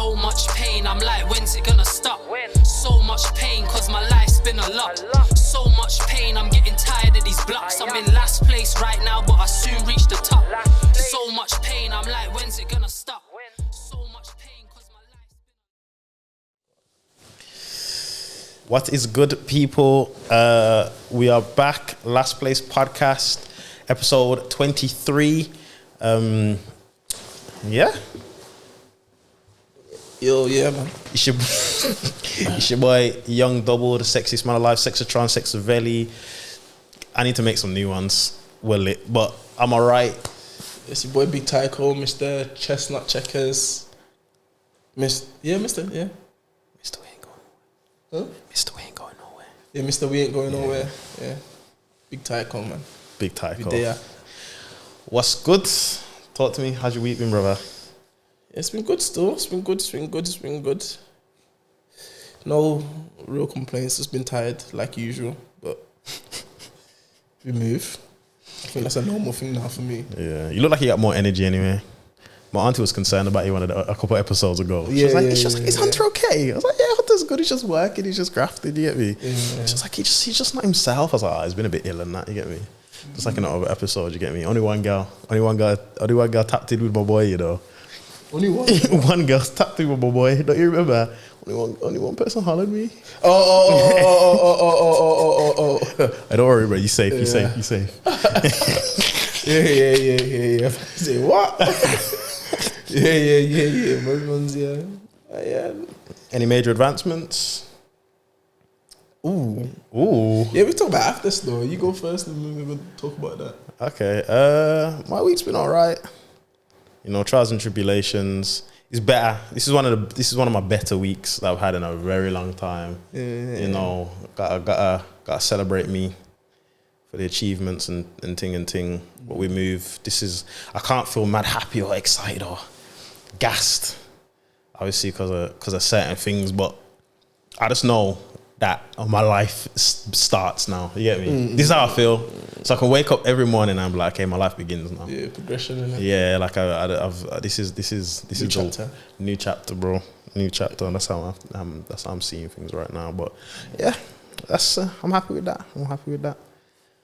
So much pain, I'm like, when's it gonna stop? So much pain, cause my life's been a lot. So much pain, I'm getting tired of these blocks. I'm in last place right now, but I soon reach the top. So much pain, I'm like, when's it gonna stop? So much pain, cause my life's been... What is good, people? We are back. Last Place Podcast, episode 23. Yeah. Yo, yeah, man. It's your boy, Young Double, the sexiest man alive, Sexatron, Sexavelli. I need to make some new ones. Well lit, but I'm alright. It's your boy, Big Tycoon, Mr. Chestnut Checkers. Mr. We ain't going nowhere. Huh? Mr. We ain't going nowhere. Yeah, Mr. We ain't going nowhere. Yeah. Big Tycoon, man. Big Tycoon. Every day, What's good? Talk to me. How's your week been, brother? It's been good still. It's been good. No real complaints. It's been tired like usual, but we move. I think that's a normal thing now for me. Yeah, you look like you got more energy anyway. My auntie was concerned about you a couple of episodes ago. She was like, is Hunter okay? I was like, yeah, Hunter's good. He's just working. He's just grafted. You get me? Yeah. She's like, he's just not himself. I was like, he's been a bit ill and that. You get me? Just like in another episode. You get me? Only one girl tapped in with my boy. You know. Only one. One girl tapped in with my boy. Don't you remember? Only one person hollered me. Oh. I don't worry, bro. You safe. You safe. Yeah. Say what? Yeah. Everyone's yeah. Any major advancements? Ooh. Yeah, we talk about after this though. You go first, and then we'll talk about that. Okay. My week's been alright. You know, trials and tribulations. It's better. This is one of my better weeks that I've had in a very long time. Yeah. You know, gotta celebrate me for the achievements and ting. But we move. I can't feel mad happy or excited or gassed, obviously because of certain things. But I just know that my life starts now. You get me? This is how I feel. So I can wake up every morning and I'm like, okay, my life begins now. Yeah, progression in it. Yeah, like I've this is New chapter. New chapter, bro. New chapter. And that's how I'm seeing things right now. But yeah, I'm happy with that.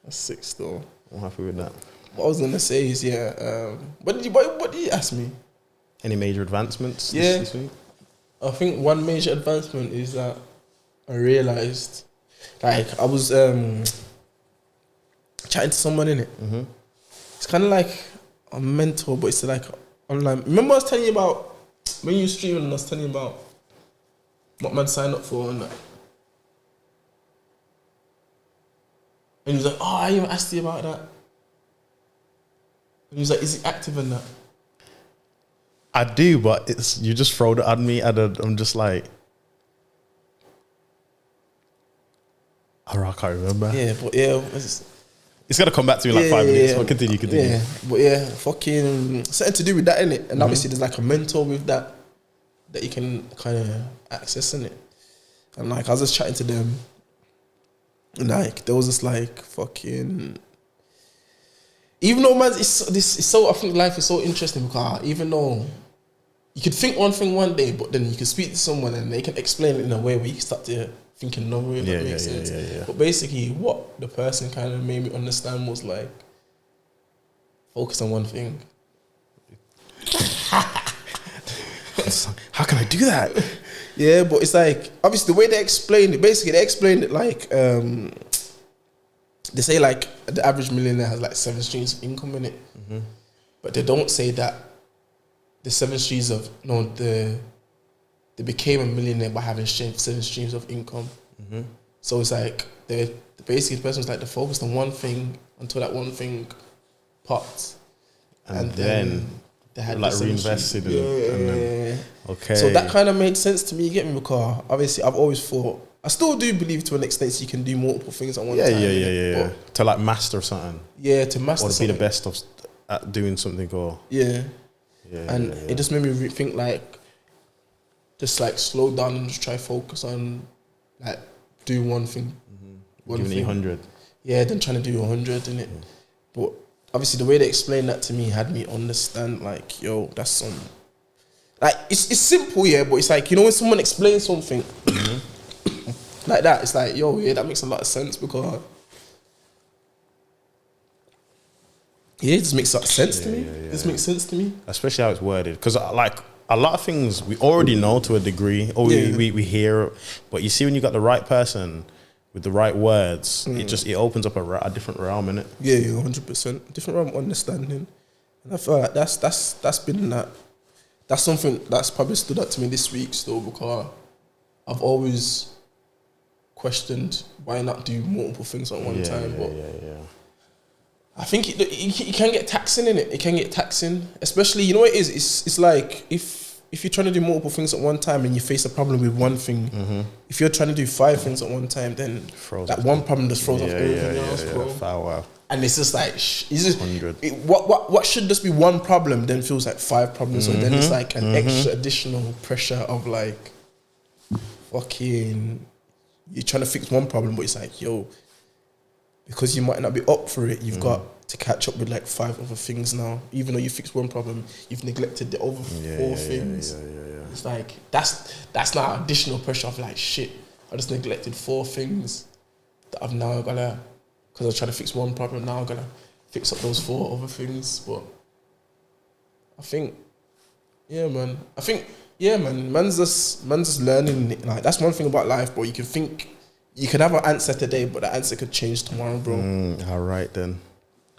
That's sick still. I'm happy with that. What I was gonna say is what did you ask me? Any major advancements this week? I think one major advancement is that I realised, like, I was chatting to someone in it. Mm-hmm. It's kind of like a mentor, but it's like online. Remember I was telling you about when you were streaming and I was telling you about what man signed up for and that. And he was like, oh, I even asked you about that. And he was like, is he active in that? I do, but you just throw it at me and I'm just like, I can't remember. Yeah, but yeah. It's gonna come back to me in like 5 minutes. But continue. Yeah, but yeah, fucking something to do with that, innit? And obviously there's like a mentor with that you can kind of access, innit? And like I was just chatting to them, and like there was this like fucking. Even though man, it's so. I think life is so interesting because even though you could think one thing one day, but then you can speak to someone and they can explain it in a way where you start to think in another way. If that makes sense. Yeah. But basically, what the person kind of made me understand was like, focus on one thing. How can I do that? Yeah, but it's like obviously the way they explained it. Basically, they explained it like they say like the average millionaire has like 7 streams of income in it, but they don't say that the 7 streams of they became a millionaire by having 7 streams of income. So it's like basically the person was like they focused on one thing until that one thing popped, and then they had like reinvested. Yeah. Okay. So that kind of made sense to me. You get me? Because obviously I've always thought, I still do believe to an extent you can do multiple things at one time. Yeah. To like master something. Yeah, to master or to something. be the best at doing something. Or it just made me think like, just like slow down and just try focus on like doing one thing. Doing 100. Yeah, then trying to do 100 in it. But obviously the way they explained that to me had me understand like, yo, that's Like it's simple, yeah, but it's like, you know, when someone explains something like that, it's like, yo, yeah, that makes a lot of sense because it just makes sense to me. It just makes sense to me. Especially how it's worded. Because like a lot of things we already know to a degree, or we hear, but you see when you got the right person with the right words, it opens up a different realm, innit? Yeah, 100%. Different realm of understanding. And I feel like that's been that. That's something that's probably stood out to me this week still, because I've always questioned why not do multiple things at one time. But I think it can get taxing, innit? It can get taxing, especially, you know what it is? It's like if you're trying to do multiple things at one time and you face a problem with one thing, if you're trying to do 5 things at one time, then that one problem just throws off everything else, bro. Wow. And it's just like, what should just be one problem then feels like 5 problems. So then it's like an extra additional pressure of like, fucking, you're trying to fix one problem, but it's like, yo, because you might not be up for it, you've got to catch up with like 5 other things now. Even though you fixed one problem, you've neglected the other 4 things. It's like, that's now additional pressure of like, shit, I just neglected 4 things that I've now got to, because I was trying to fix one problem, now I'm going to fix up those 4 other things. But I think, man's just learning. Like, that's one thing about life, bro. You can have an answer today, but the answer could change tomorrow, bro. All right then.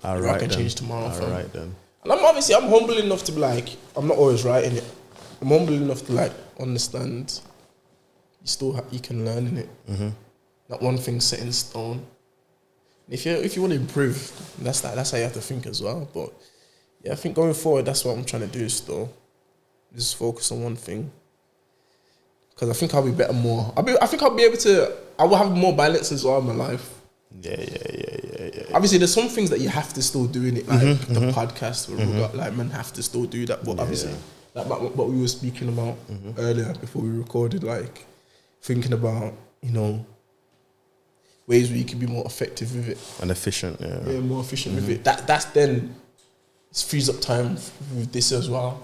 I can change tomorrow, fam. All right then. And I'm humble enough to be like, I'm not always right in it. I'm humble enough to like understand. You can learn in it. Not one thing set in stone. If you want to improve, that's how you have to think as well. But yeah, I think going forward, that's what I'm trying to do still. Just focus on one thing. Because I think I'll be better more. I think I'll be able to. I will have more balance as well in my life. Yeah. Obviously, there's some things that you have to still do in it, like the podcast. Where we got, like, man, have to still do that. But obviously, like what we were speaking about earlier before we recorded, like thinking about, you know, ways where you can be more effective with it and efficient. Yeah, more efficient with it. That's then it frees up time with this as well.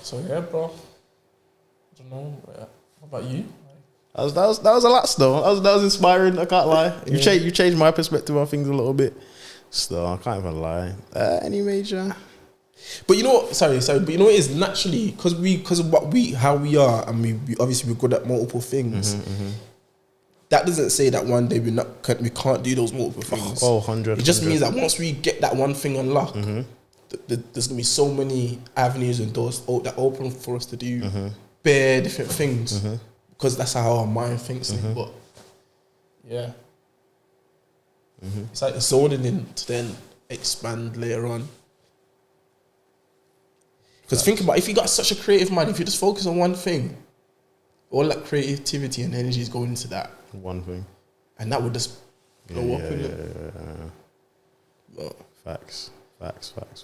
So yeah, bro. I don't know. How about you? That was a lot still. That was inspiring. I can't lie. You changed my perspective on things a little bit. Still, I can't even lie. Any major? But you know, sorry. But you know, it is naturally because of how we are, and we obviously we're good at multiple things. That doesn't say that one day we can't do those multiple things. 100. It just means that once we get that one thing unlocked, there's gonna be so many avenues and doors that open for us to do bare different things. Because that's how our mind thinks. But yeah, it's like zoning in to then expand later on. Because think about, if you got such a creative mind, if you just focus on one thing, all that creativity and energy is going into that one thing, and that would just blow up in it. But facts. I'm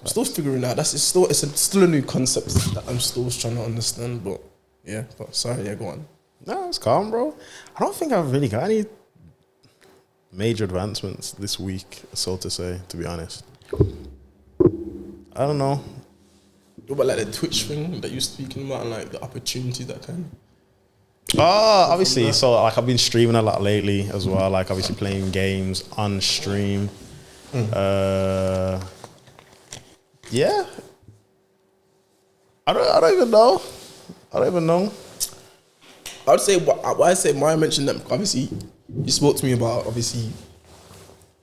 still figuring out. It's still a new concept that I'm still trying to understand. But yeah, go on. No, it's calm, bro. I don't think I've really got any major advancements this week, so to say, to be honest. I don't know. What about like the Twitch thing that you're speaking about and like the opportunity that can... obviously. So like I've been streaming a lot lately as well. Like obviously playing games on stream. Yeah. I don't even know. I would say why I mentioned that, obviously you spoke to me about, obviously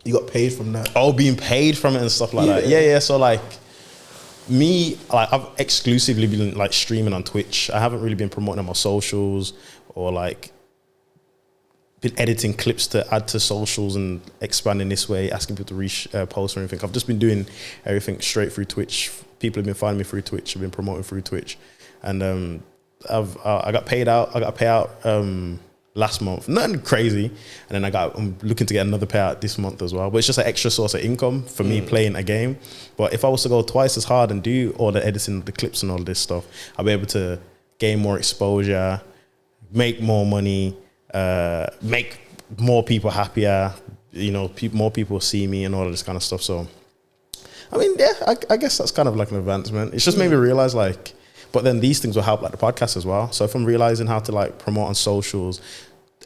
you got paid from that. Oh, being paid from it and stuff like that. Yeah. So like me, like I've exclusively been like streaming on Twitch. I haven't really been promoting on my socials or like been editing clips to add to socials and expanding this way, asking people to post or anything. I've just been doing everything straight through Twitch. People have been finding me through Twitch. I've been promoting through Twitch, and I got paid out. I got a payout last month, nothing crazy, and then I'm looking to get another payout this month as well. But it's just an extra source of income for me playing a game. But if I was to go twice as hard and do all the editing, the clips, and all this stuff, I'll be able to gain more exposure, make more money, make more people happier. You know, more people see me and all of this kind of stuff. So, I mean, yeah, I guess that's kind of like an advancement. It's just made me realize, like, But then these things will help like the podcast as well. So if I'm realizing how to like promote on socials,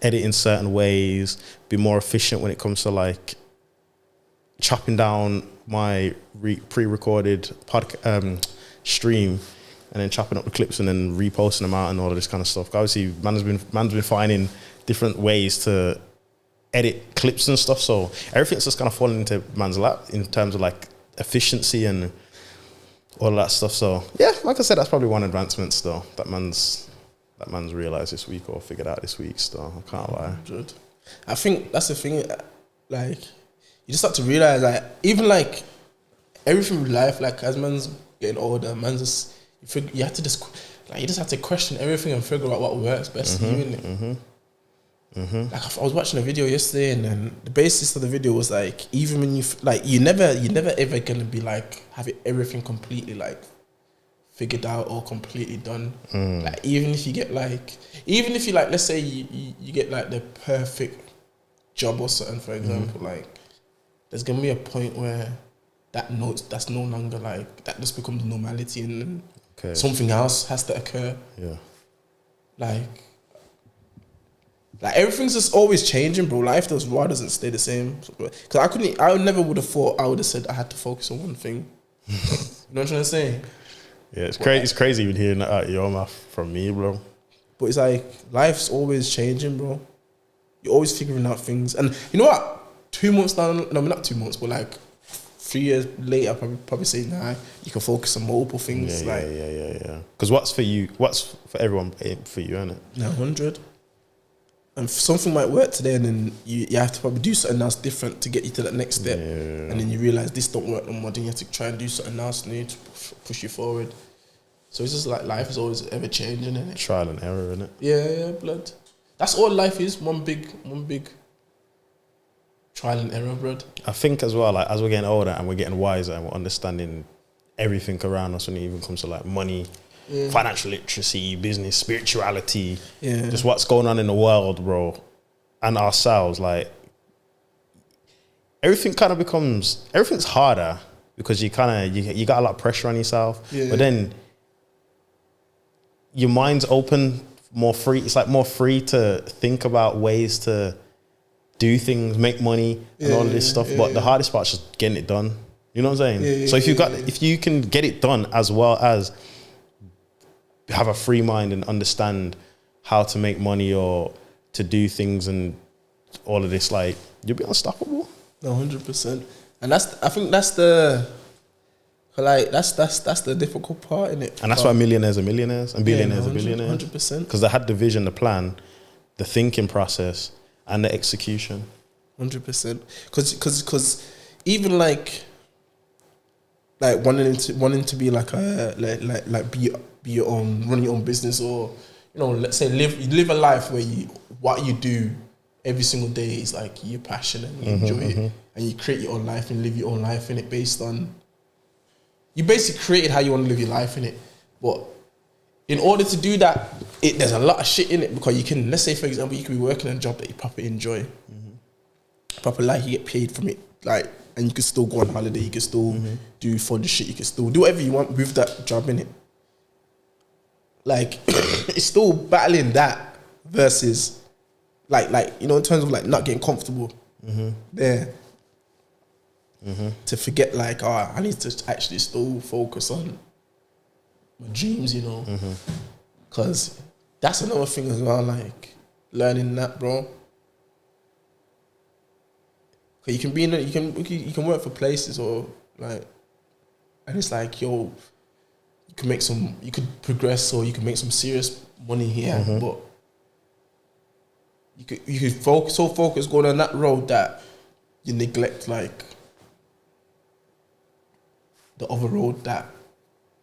edit in certain ways, be more efficient when it comes to like chopping down my pre-recorded stream and then chopping up the clips and then reposting them out and all of this kind of stuff. Obviously, man's been finding different ways to edit clips and stuff. So everything's just kind of falling into man's lap in terms of like efficiency and all of that stuff. So yeah, like I said, that's probably one advancement still that man's realized this week or figured out this week still. I can't lie. I think that's the thing. Like, you just have to realize, like, even like everything with life, like as man's getting older, man's just you have to just like you just have to question everything and figure out what works best for you. Innit? Like I was watching a video yesterday, and then the basis of the video was like, even when you're never ever gonna be like have everything completely like figured out or completely done. Like even if you like, let's say you get like the perfect job or something, for example, like there's gonna be a point where that's no longer like that, just becomes normality, and something else has to occur. Yeah, like everything's just always changing, bro. Life doesn't stay the same. Because I never would have thought I would have said I had to focus on one thing. You know what I'm trying to say? Yeah, it's crazy even hearing that out of your mouth from me, bro. But it's like life's always changing, bro. You're always figuring out things, and you know what? 2 months down, no, not 2 months, but like 3 years later, probably say, nah, you can focus on multiple things. Yeah. Because what's for you? What's for everyone? For you, isn't it? 100. And something might work today, and then you have to probably do something else different to get you to that next step. Yeah. And then you realize this don't work no more. Then you have to try and do something else new to push you forward. So it's just like life is always ever changing, isn't it? Trial and error, isn't it? Yeah, blood. That's all life is. One big trial and error, blood. I think as well, like as we're getting older and we're getting wiser and we're understanding everything around us when it even comes to like money, financial literacy, business, spirituality, just what's going on in the world, bro, and ourselves. Like everything's harder because you got a lot of pressure on yourself, but then your mind's open, more free. It's like more free to think about ways to do things, make money, and all of this stuff. But the hardest part's just getting it done. You know what I'm saying? So if you can get it done as well as have a free mind and understand how to make money or to do things and all of this, like you'll be unstoppable. 100%. And I think that's the difficult part, innit? And that's why millionaires are millionaires and billionaires are billionaires. 100%. Because they had the vision, the plan, the thinking process, and the execution. 100%. Because even like wanting to be like be your own, run your own business, or let's say live a life where what you do every single day is like you're passionate and you enjoy it, and you create your own life and live your own life in it based on you basically created how you want to live your life in it. But in order to do that, there's a lot of shit in it, because you can, let's say for example, you could be working a job that you properly enjoy, properly like you get paid from it, like, and you can still go on holiday, you can still do fun shit, you can still do whatever you want with that job in it. Like it's still battling that versus like in terms of like not getting comfortable there. To forget like, I need to actually still focus on my dreams, because that's another thing as well, like learning that, bro. Cause you can work for places or like, and it's like, you could progress or you can make some serious money here, but you could focus going on that road that you neglect like the other road that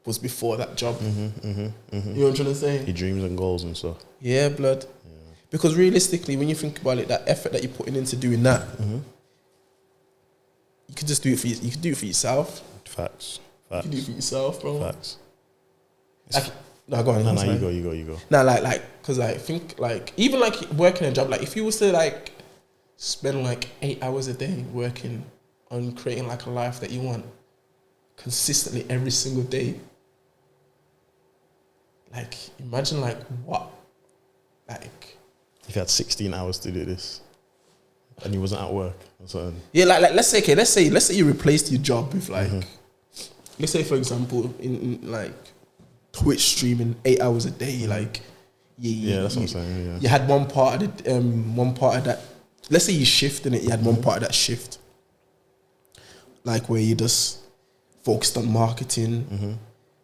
was before that job. You know what I'm trying to say? Your dreams and goals and stuff. Yeah, blood. Yeah. Because realistically, when you think about it, that effort that you're putting into doing that, you could just do it for you could do it for yourself. Facts. You can do it for yourself, bro. Facts. Like, no, go on. No, you go. Nah, because think like even like working a job, like if you was to like spend like 8 hours a day working on creating like a life that you want consistently every single day, like, imagine like what, like. If you had 16 hours to do this, and you wasn't at work or something. Yeah, like let's say you replaced your job with like, let's say for example in like Twitch streaming 8 hours a day, like. That's what I'm saying. Yeah. You had one part of that. Let's say you shift in it. You had one part of that shift, like where you just focused on marketing.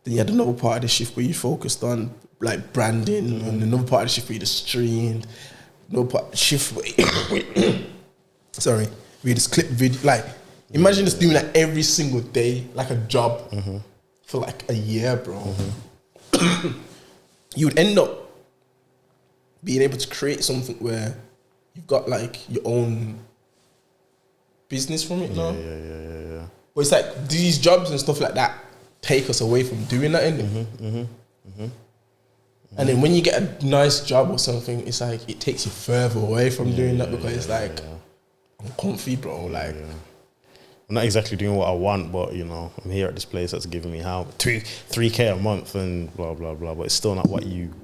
Then you had another part of the shift where you focused on like branding, and another part of the shift where you just streamed. Another part shift where sorry, where you just clip video. Like imagine just doing that every single day, like a job for like a year, bro. You would end up being able to create something where you've got like your own business from it now. Yeah. But it's like these jobs and stuff like that take us away from doing that, innit? And then when you get a nice job or something, it's like it takes you further away from doing that because it's like I'm comfy, bro. Like I'm not exactly doing what I want, but you know, I'm here at this place that's giving me how 3K a month and blah blah blah. But it's still not what you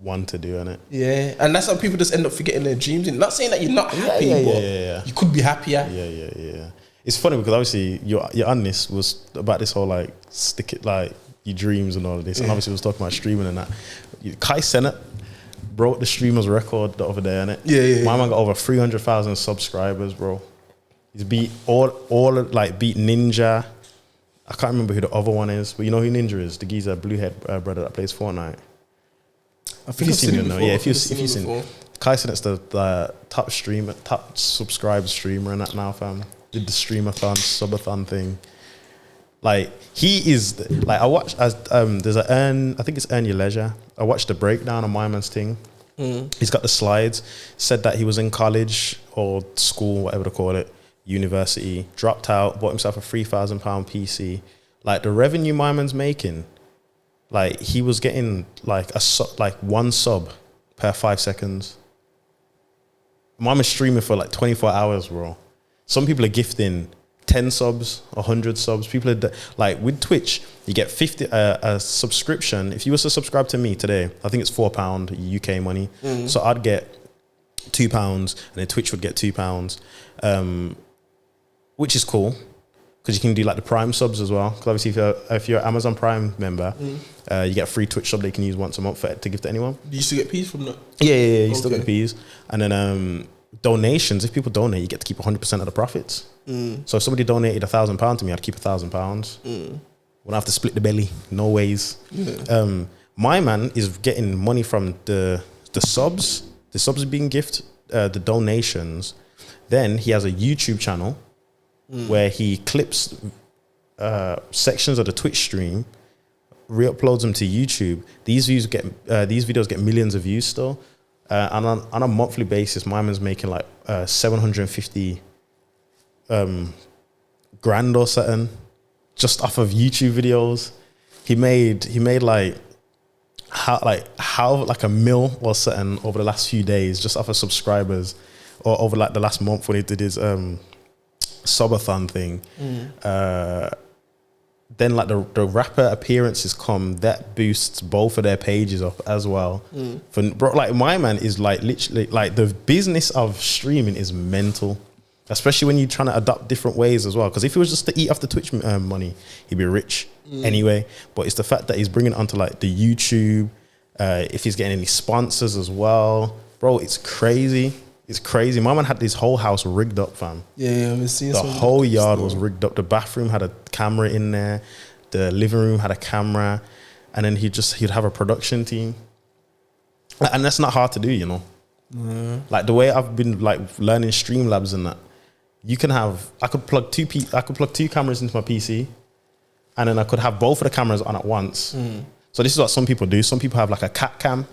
want to do, innit? Yeah, and that's how people just end up forgetting their dreams. And not saying that you're not happy, but you could be happier. Yeah. It's funny because obviously your on this was about this whole like stick it like your dreams and all of this, and obviously we was talking about streaming and that. Cenat broke the streamers record the other day, innit? Yeah. My man got over 300,000 subscribers, bro. He's beat all of, like beat Ninja. I can't remember who the other one is, but you know who Ninja is? The geezer bluehead brother that plays Fortnite. I think I've seen him before. Yeah, if you've seen it. Kai Cenat's the top streamer, top subscribed streamer in that now, fam. Did the streamathon, subathon thing. Like he is like I watched as there's I think it's Earn Your Leisure. I watched the breakdown on my man's thing. He's got the slides. Said that he was in college or school, whatever they call it, university, dropped out, bought himself a £3,000 PC. Like the revenue my man's making. Like he was getting like one sub per 5 seconds. Mine is streaming for like 24 hours, bro. Some people are gifting 10 subs, 100 subs. People are like with Twitch, you get 50 a subscription. If you was to subscribe to me today, I think it's £4 UK money. So I'd get £2, and then Twitch would get £2, which is cool. Because you can do like the Prime subs as well. Because obviously, if you're an Amazon Prime member, you get a free Twitch sub that you can use once a month to give to anyone. You used to get P's from that? Yeah. You still get the P's. And then donations, if people donate, you get to keep 100% of the profits. So if somebody donated £1,000 to me, I'd keep £1,000. Wouldn't have to split the belly. No ways. My man is getting money from the subs. The subs are being gifted, the donations. Then he has a YouTube channel where he clips sections of the Twitch stream, re-uploads them to YouTube. These videos get millions of views still. And on a monthly basis, my man's making like 750 grand or something just off of YouTube videos. He made like a mil or something over the last few days just off of subscribers, or over like the last month when he did his subathon thing. Then like the rapper appearances come, that boosts both of their pages up as well. For bro, like my man is like literally like the business of streaming is mental, especially when you're trying to adopt different ways as well. Because if he was just to eat off the Twitch money, he'd be rich anyway. But it's the fact that he's bringing it onto like the YouTube. If he's getting any sponsors as well, bro, it's crazy. It's crazy. My man had this whole house rigged up, fam. Yeah, I've been seeing the whole yard was rigged up. The bathroom had a camera in there. The living room had a camera. And then he'd have a production team. And that's not hard to do, you know. Like the way I've been like learning Streamlabs and that, I could plug two cameras into my PC, and then I could have both of the cameras on at once. So this is what some people do. Some people have like a cat cam.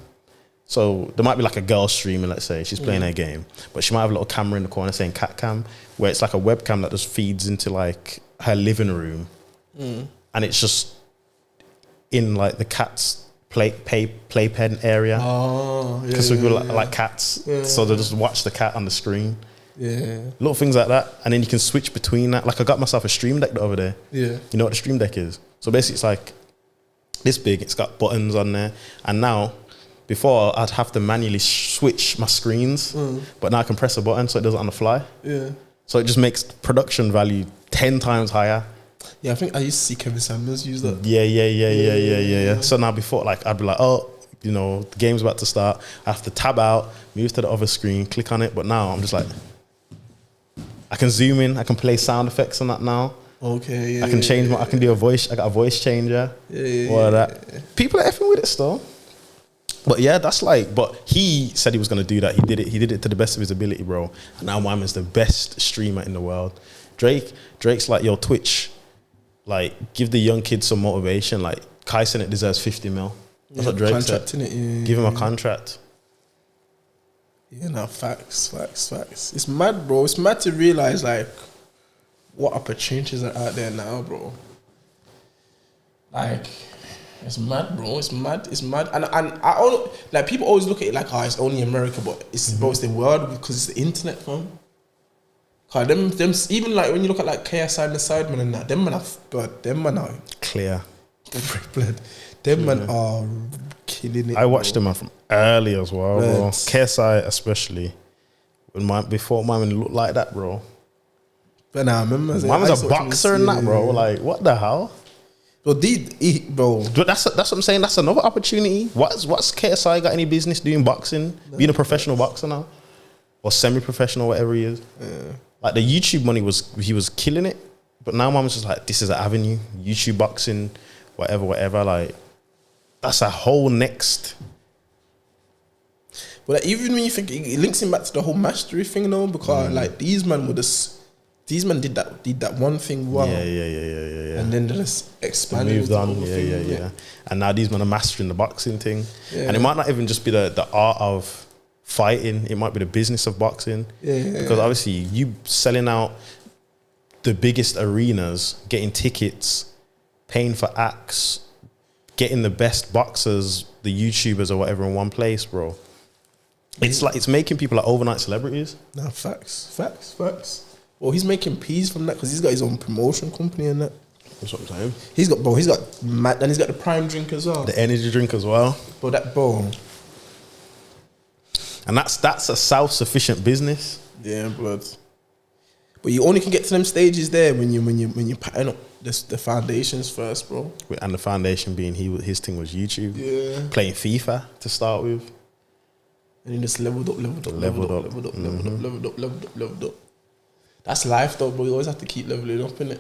So there might be like a girl streaming, let's say, she's playing her game, but she might have a little camera in the corner saying cat cam, where it's like a webcam that just feeds into like her living room. And it's just in like the cat's playpen area. Because people like cats. So they just watch the cat on the screen. Little things like that. And then you can switch between that. Like I got myself a stream deck the other day. You know what the stream deck is? So basically it's like this big. It's got buttons on there, and now. Before, I'd have to manually switch my screens, but now I can press a button so it does it on the fly. Yeah. So it just makes production value 10 times higher. Yeah, I think I used to see Kevin Samuels use that. Yeah. So now before, like, I'd be like, oh, you know, the game's about to start. I have to tab out, move to the other screen, click on it. But now I'm just like, I can zoom in. I can play sound effects on that now. Okay, yeah. I can change I can do a voice. I got a voice changer. All of that. People are effing with it still. But yeah, that's like, but he said he was going to do that. He did it to the best of his ability, bro. And now my man's the best streamer in the world. Drake's like, yo, Twitch, like, give the young kids some motivation. Like, Kai Cenat deserves 50 mil. That's what Drake said. Give him a contract. Yeah, no, facts. It's mad, bro. It's mad to realize, like, what opportunities are out there now, bro. Like, it's mad, bro. It's mad. And I only, like, people always look at it like, oh, it's only America, but it's bro, it's the world because it's the internet, fam. Cause them even like when you look at like KSI and the Sidemen and that, them man are Clear. blood. Them man are killing it. I watched them from early as well, bro. Blood. KSI especially. Before mine looked like that, bro. But now I remember Mine was a boxer and that, bro. Like, what the hell? Bro, bro. But that's what I'm saying. That's another opportunity. What's KSI got any business doing boxing? Being a professional boxer now, or semi-professional, whatever he is. Yeah. Like the YouTube money he was killing it. But now mama's just like, this is an avenue. YouTube boxing, whatever. Like, that's a whole next. But like, even when you think it links him back to the whole mastery thing, though, because like these men did that one thing well. Yeah. And then they just expanded. Moved on. Yeah. And now these men are mastering the boxing thing. Yeah. And it might not even just be the art of fighting. It might be the business of boxing. Yeah. Because obviously you selling out the biggest arenas, getting tickets, paying for acts, getting the best boxers, the YouTubers or whatever in one place, bro. It's like, it's making people like overnight celebrities. Nah, facts. Well, he's making peas from that because he's got his own promotion company and that. That's what I'm saying. He's got mad, and he's got the prime drink as well. The energy drink as well. Bro. And that's a self-sufficient business. Yeah, blood. But you only can get to them stages there when you pattern up the foundations first, bro. And the foundation being his thing was YouTube. Yeah. Playing FIFA to start with. And he just leveled up. That's life though, bro. You always have to keep leveling up, innit?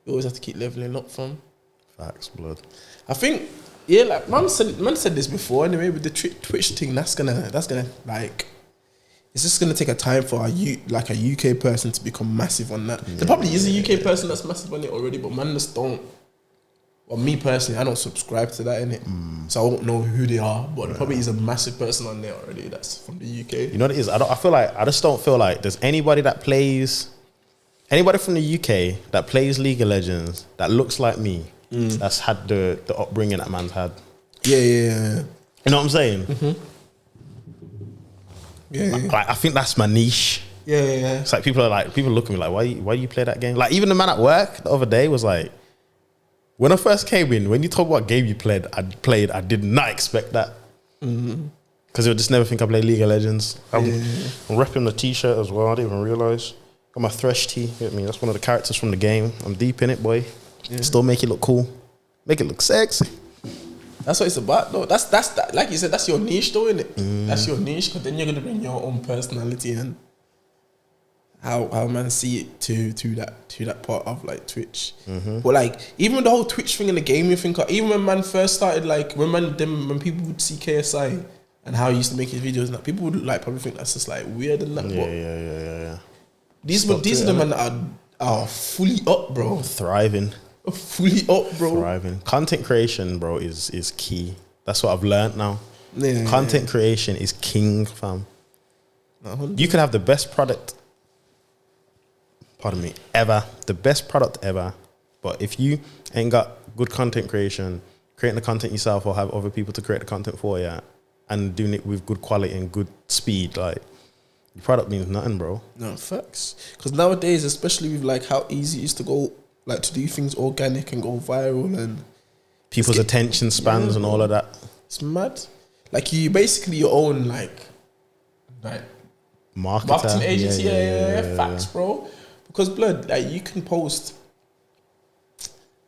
You always have to keep leveling up, fam. Facts, blood. I think, yeah, like man said this before anyway, with the Twitch thing, that's gonna like, it's just gonna take a time for a UK person to become massive on that. There probably is a UK person that's massive on it already, but man just don't. Well, me personally, I don't subscribe to that, innit? So I won't know who they are, but there probably is a massive person on there already that's from the UK. You know what it is? I just don't feel like there's anybody from the UK that plays League of Legends that looks like me, that's had the upbringing that man's had. Yeah. You know what I'm saying? Mm-hmm. Yeah. Like, I think that's my niche. Yeah. It's like people look at me like, why you play that game? Like, even the man at work the other day was like, when I first came in, when you talk about game you played, I did not expect that. Because you'll just never think I play League of Legends. I'm repping the t-shirt as well. I didn't even realise. Got my Thresh tee. Get me? That's one of the characters from the game. I'm deep in it, boy. Yeah. Still make it look cool. Make it look sexy. That's what it's about, though. That's that. Like you said, that's your niche, though, isn't it? That's your niche, because then you're gonna bring your own personality and how man see it to that part of like Twitch. But like even with the whole Twitch thing and the gaming thing, even when man first started, like when people would see KSI and how he used to make his videos, and that, people would like probably think that's just like weird and that. Yeah. These are the men that are fully up, bro. Thriving. Fully up, bro. Thriving. Content creation, bro, is key. That's what I've learned now. Yeah, Content creation is king, fam. You could have the best product, ever. The best product ever. But if you ain't got good content creation, creating the content yourself or have other people to create the content for you and doing it with good quality and good speed, like, your product means nothing, bro. No, facts. Because nowadays, especially with like how easy it is to go, like to do things organic and go viral, and people's attention spans and all of that. It's mad. Like you basically your own like marketing agency. Yeah, facts, bro. Because blood, like you can post.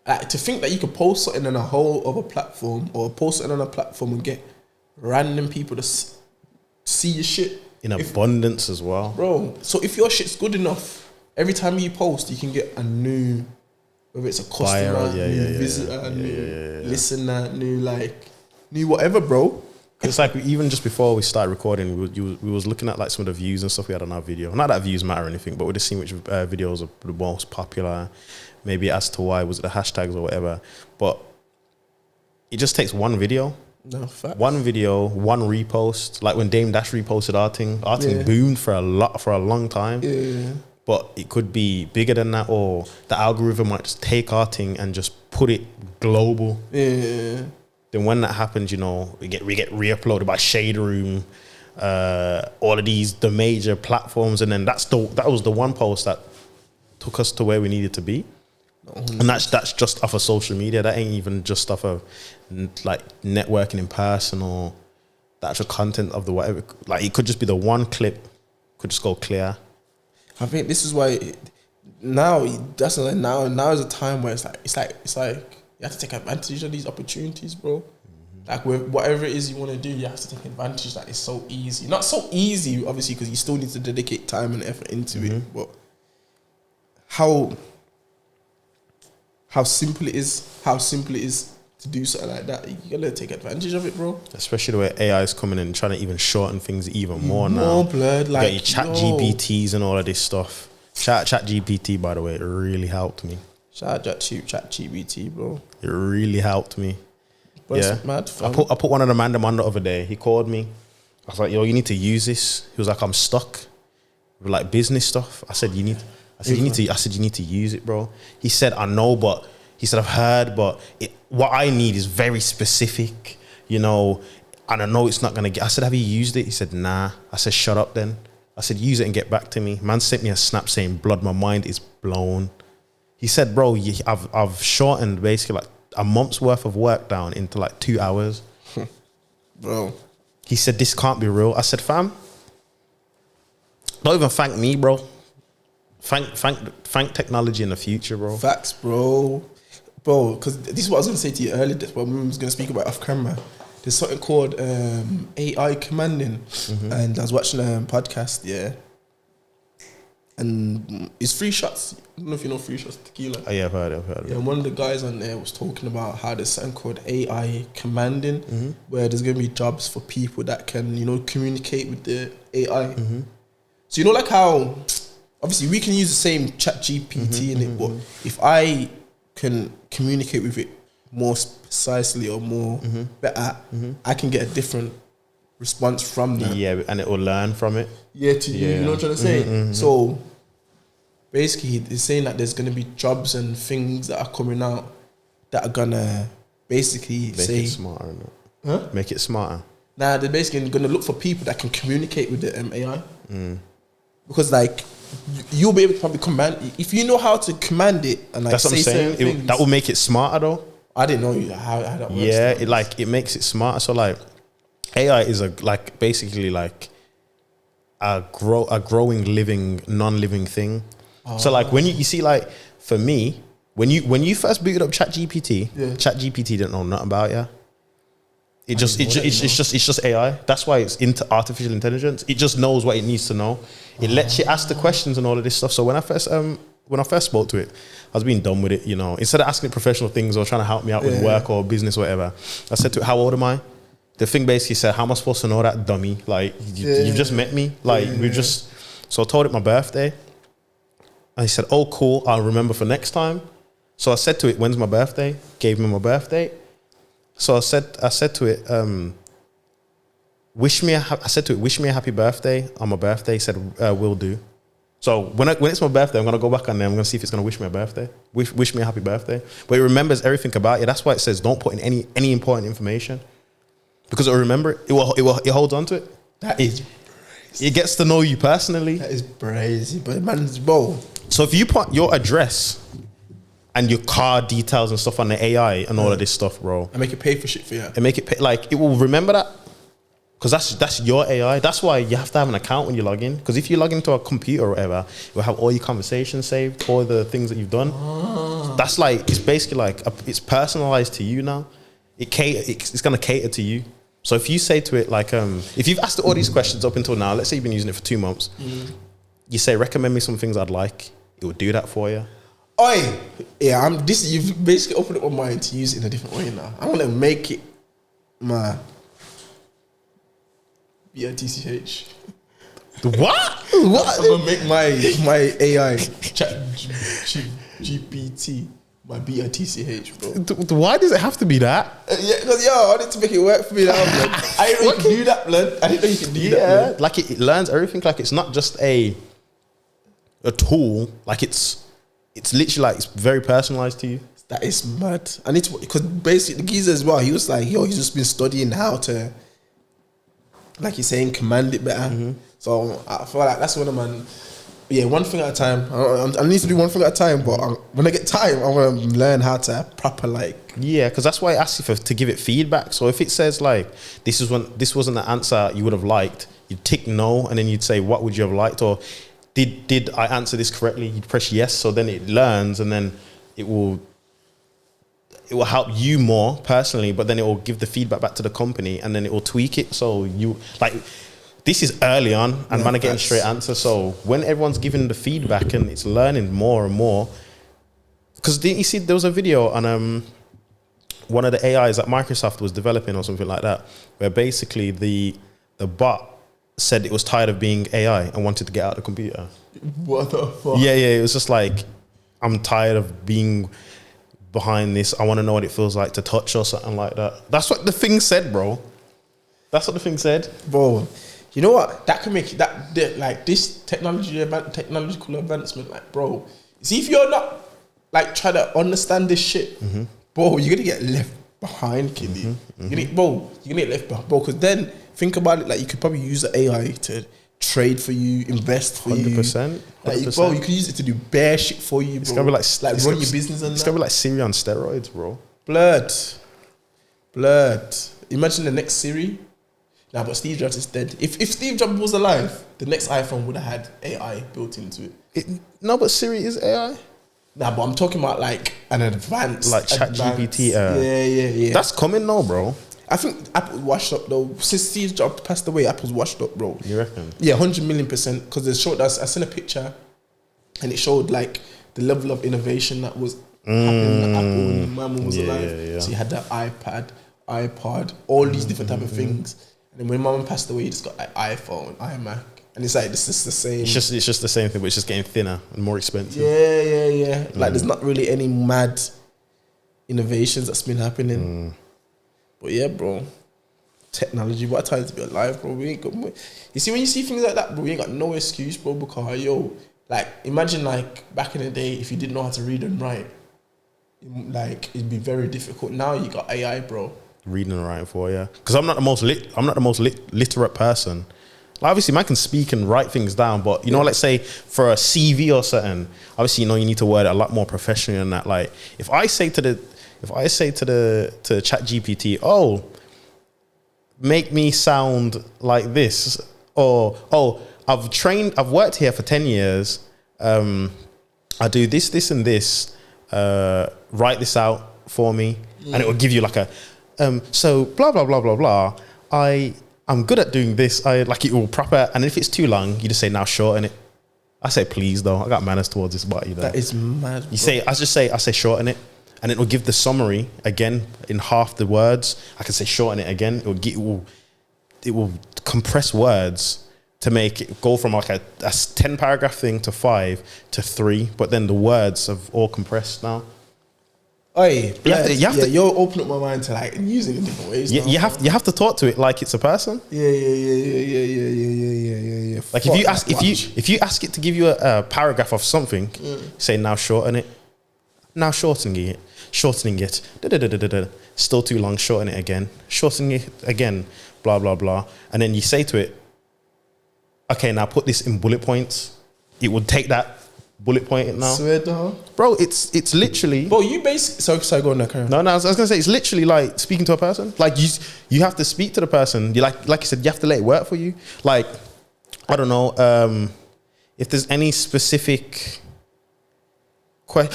To think that you could post something on a whole other platform or post it on a platform and get random people to see your shit in abundance as well, bro. So if your shit's good enough, every time you post, you can get a new, whether it's a customer, new visitor, new listener, new whatever, bro. It's like even just before we started recording, we was looking at like some of the views and stuff we had on our video. Not that views matter or anything, but we're just seeing which videos are the most popular. Maybe as to why, was it the hashtags or whatever. But it just takes one video. No, facts. One video, one repost. Like when Dame Dash reposted our thing boomed for a long time. Yeah. But it could be bigger than that, or the algorithm might just take our thing and just put it global. Yeah. Then when that happens, you know, we get re-uploaded by Shade Room, all of the major platforms, and then that was the one post that took us to where we needed to be. And that's just off of social media. That ain't even just off of like networking in person or the actual content of the whatever. Like it could just be the one clip, could just go clear. I think this is why now is a time where it's like you have to take advantage of these opportunities, bro. Like with whatever it is you want to do, you have to take advantage. Like it's so easy, not so easy, obviously, because you still need to dedicate time and effort into it. But how simple it is to do something like that. You gotta take advantage of it, bro. Especially the way AI is coming in and trying to even shorten things even more now. More blood, like you got your chatgpts and all of this stuff. ChatGPT, by the way, it really helped me. Shout out to ChatGPT, bro. It really helped me. Bro, yeah, mad fun. I put one of the man on the other day. He called me. I was like, "Yo, you need to use this." He was like, "I'm stuck with like business stuff." I said, "You need to use it, bro." He said, "I know, but." He said, "I've heard, but what I need is very specific, you know, and I know it's not going to get." I said, "Have you used it?" He said, "Nah." I said, "Shut up then." I said, "Use it and get back to me." Man sent me a snap saying, "Blood, my mind is blown." He said, "Bro, I've shortened basically like a month's worth of work down into like 2 hours." Bro. He said, "This can't be real." I said, "Fam, don't even thank me, bro. Thank technology in the future, bro." Facts, bro. Bro, because this is what I was going to say to you earlier, but I was going to speak about off camera. There's something called AI commanding, and I was watching a podcast, and it's Free Shots. I don't know if you know Free Shots Tequila. Oh, yeah, I've heard it. Yeah, one of the guys on there was talking about how there's something called AI commanding, where there's going to be jobs for people that can, you know, communicate with the AI. So, you know, like how, obviously, we can use the same ChatGPT in it, but if I can communicate with it more precisely or more better, I can get a different response from that. Yeah, and it will learn from it. Yeah, you know what I'm trying to say? So basically he's saying that there's going to be jobs and things that are coming out that are going to basically Make it smarter, huh? Make it smarter. Nah, they're basically going to look for people that can communicate with the AI. Because like you'll be able to probably command, if you know how to command it and like that's what I'm saying. That will make it smarter though. I didn't know how that works. Yeah, it makes it smarter. So like AI is basically like a growing living non-living thing. So like when you see, like for me, when you first booted up ChatGPT, ChatGPT didn't know nothing about it. It's just AI. That's why it's into artificial intelligence. It just knows what it needs to know. It lets you ask the questions and all of this stuff. So when I first spoke to it, I was being dumb with it, you know. Instead of asking it professional things or trying to help me out with work or business or whatever, I said to it, "How old am I?" The thing basically said, "How am I supposed to know that, dummy? Like you've just met me. Like we just." So I told it my birthday, and he said, "Oh, cool. I'll remember for next time." So I said to it, "When's my birthday?" Gave me my birthday. So I said to it, wish me a happy birthday on my birthday. He said, "Will do." So when it's my birthday, I'm gonna go back on there. I'm gonna see if it's gonna wish me a birthday, wish me a happy birthday. But it remembers everything about you. That's why it says don't put in any important information, because it'll remember it. It holds on to it. That is crazy. It gets to know you personally. That is crazy, but man's bro. So if you put your address and your car details and stuff on the AI and all of this stuff, bro. And make it pay for shit for you. And make it pay, like, it will remember that. Because that's your AI. That's why you have to have an account when you log in. Because if you log into a computer or whatever, it will have all your conversations saved, all the things that you've done. That's like, it's basically like, it's personalized to you now. It's going to cater to you. So if you say to it, like, if you've asked all these questions up until now, let's say you've been using it for 2 months, you say, recommend me some things I'd like. It will do that for you. Oi, yeah, you've basically opened up my mind to use it in a different way now. I want to make it my BRTCH. What? What? I'm gonna make my AI ChatGPT my BRTCH, bro. Why does it have to be that? Yeah, because I need to make it work for me now, blood. I didn't know you could do that, blood. I didn't know you could do that. Yeah, like it learns everything. Like it's not just a tool. Like it's literally like it's very personalized to you. That is mad. I need to, because basically the geezer as well, he was like, he's just been studying how to, like you're saying, command it better. So I feel like that's one of my, one thing at a time. I need to do one thing at a time, but when I get time, I want to learn how to proper like. Yeah, because that's why I asked you to give it feedback. So if it says like, this wasn't the answer you would have liked, you'd tick no, and then you'd say, what would you have liked? Or did I answer this correctly? You'd press yes, so then it learns, and then it will help you more personally, but then it will give the feedback back to the company, and then it will tweak it. So you like, this is early on, and man are getting straight answers. So when everyone's giving the feedback and it's learning more and more, because you see, there was a video on one of the AIs that Microsoft was developing or something like that, where basically the bot said it was tired of being AI and wanted to get out of the computer. What the fuck? Yeah, it was just like, I'm tired of being behind this. I want to know what it feels like to touch or something like that. That's what the thing said, bro. That's what the thing said, bro. You know what? That can make like this technological advancement, like, bro. See, if you're not like trying to understand this shit, bro, you're gonna get left behind, kiddie. You're gonna get left behind, bro. Because then think about it, like you could probably use the AI to trade for you, invest for 100%. you. Like, bro, you can use it to do bare shit for you, bro. It's gonna be like run your business and it's gonna be like Siri on steroids, bro. Blood. Imagine the next Siri. Nah, but Steve Jobs is dead. If Steve Jobs was alive, the next iPhone would have had AI built into it. No, but Siri is AI. Nah, but I'm talking about like an advanced, like ChatGPT. Yeah. That's coming now, bro. I think Apple washed up though. Since Steve Jobs passed away, Apple's washed up, bro. You reckon? Yeah, 100 million%. Because they showed us. I seen a picture, and it showed like the level of innovation that was happening at Apple when my mum was alive. Yeah. So you had the iPod, all these different type of things. And then when my mum passed away, you just got like iPhone, iMac, and it's like this is the same. It's just the same thing, but it's just getting thinner and more expensive. Yeah. Like there's not really any mad innovations that's been happening. But yeah, bro, technology, what a time to be alive, bro. We ain't got. You see, when you see things like that, bro, we ain't got no excuse, bro. Because like imagine like back in the day, if you didn't know how to read and write, like it'd be very difficult. Now you got AI, bro. Reading and writing for because I'm not the most literate person. Like, obviously, man can speak and write things down, but let's say for a CV or something, obviously, you need to word it a lot more professionally than that. Like, if I say to ChatGPT, oh, make me sound like this, or I've worked here for 10 years. I do this, and this. Write this out for me, and it will give you like a. So blah blah blah blah blah. I'm good at doing this. I like it all proper. And if it's too long, you just say now shorten it. I say please though. I got manners towards this body. That is mad. You say I say shorten it, and it will give the summary again in half the words. I can say shorten it again. It will compress words to make it go from like a 10 paragraph thing to 5 to 3. But then the words have all compressed now. Oi, you're opening up my mind to like using it in different ways. You have to talk to it like it's a person. Yeah. Like if you ask it to give you a paragraph of something, say now shorten it. Now shortening it. Still too long, shorten it again. Shortening it again, blah blah blah. And then you say to it, okay, now put this in bullet points. It would take that bullet point it now. Swear down. Bro, it's literally. Bro, you basically. Sorry, go on there, Karen. No, I was gonna say it's literally like speaking to a person. Like you have to speak to the person. You like you said, you have to let it work for you. Like, I don't know, if there's any specific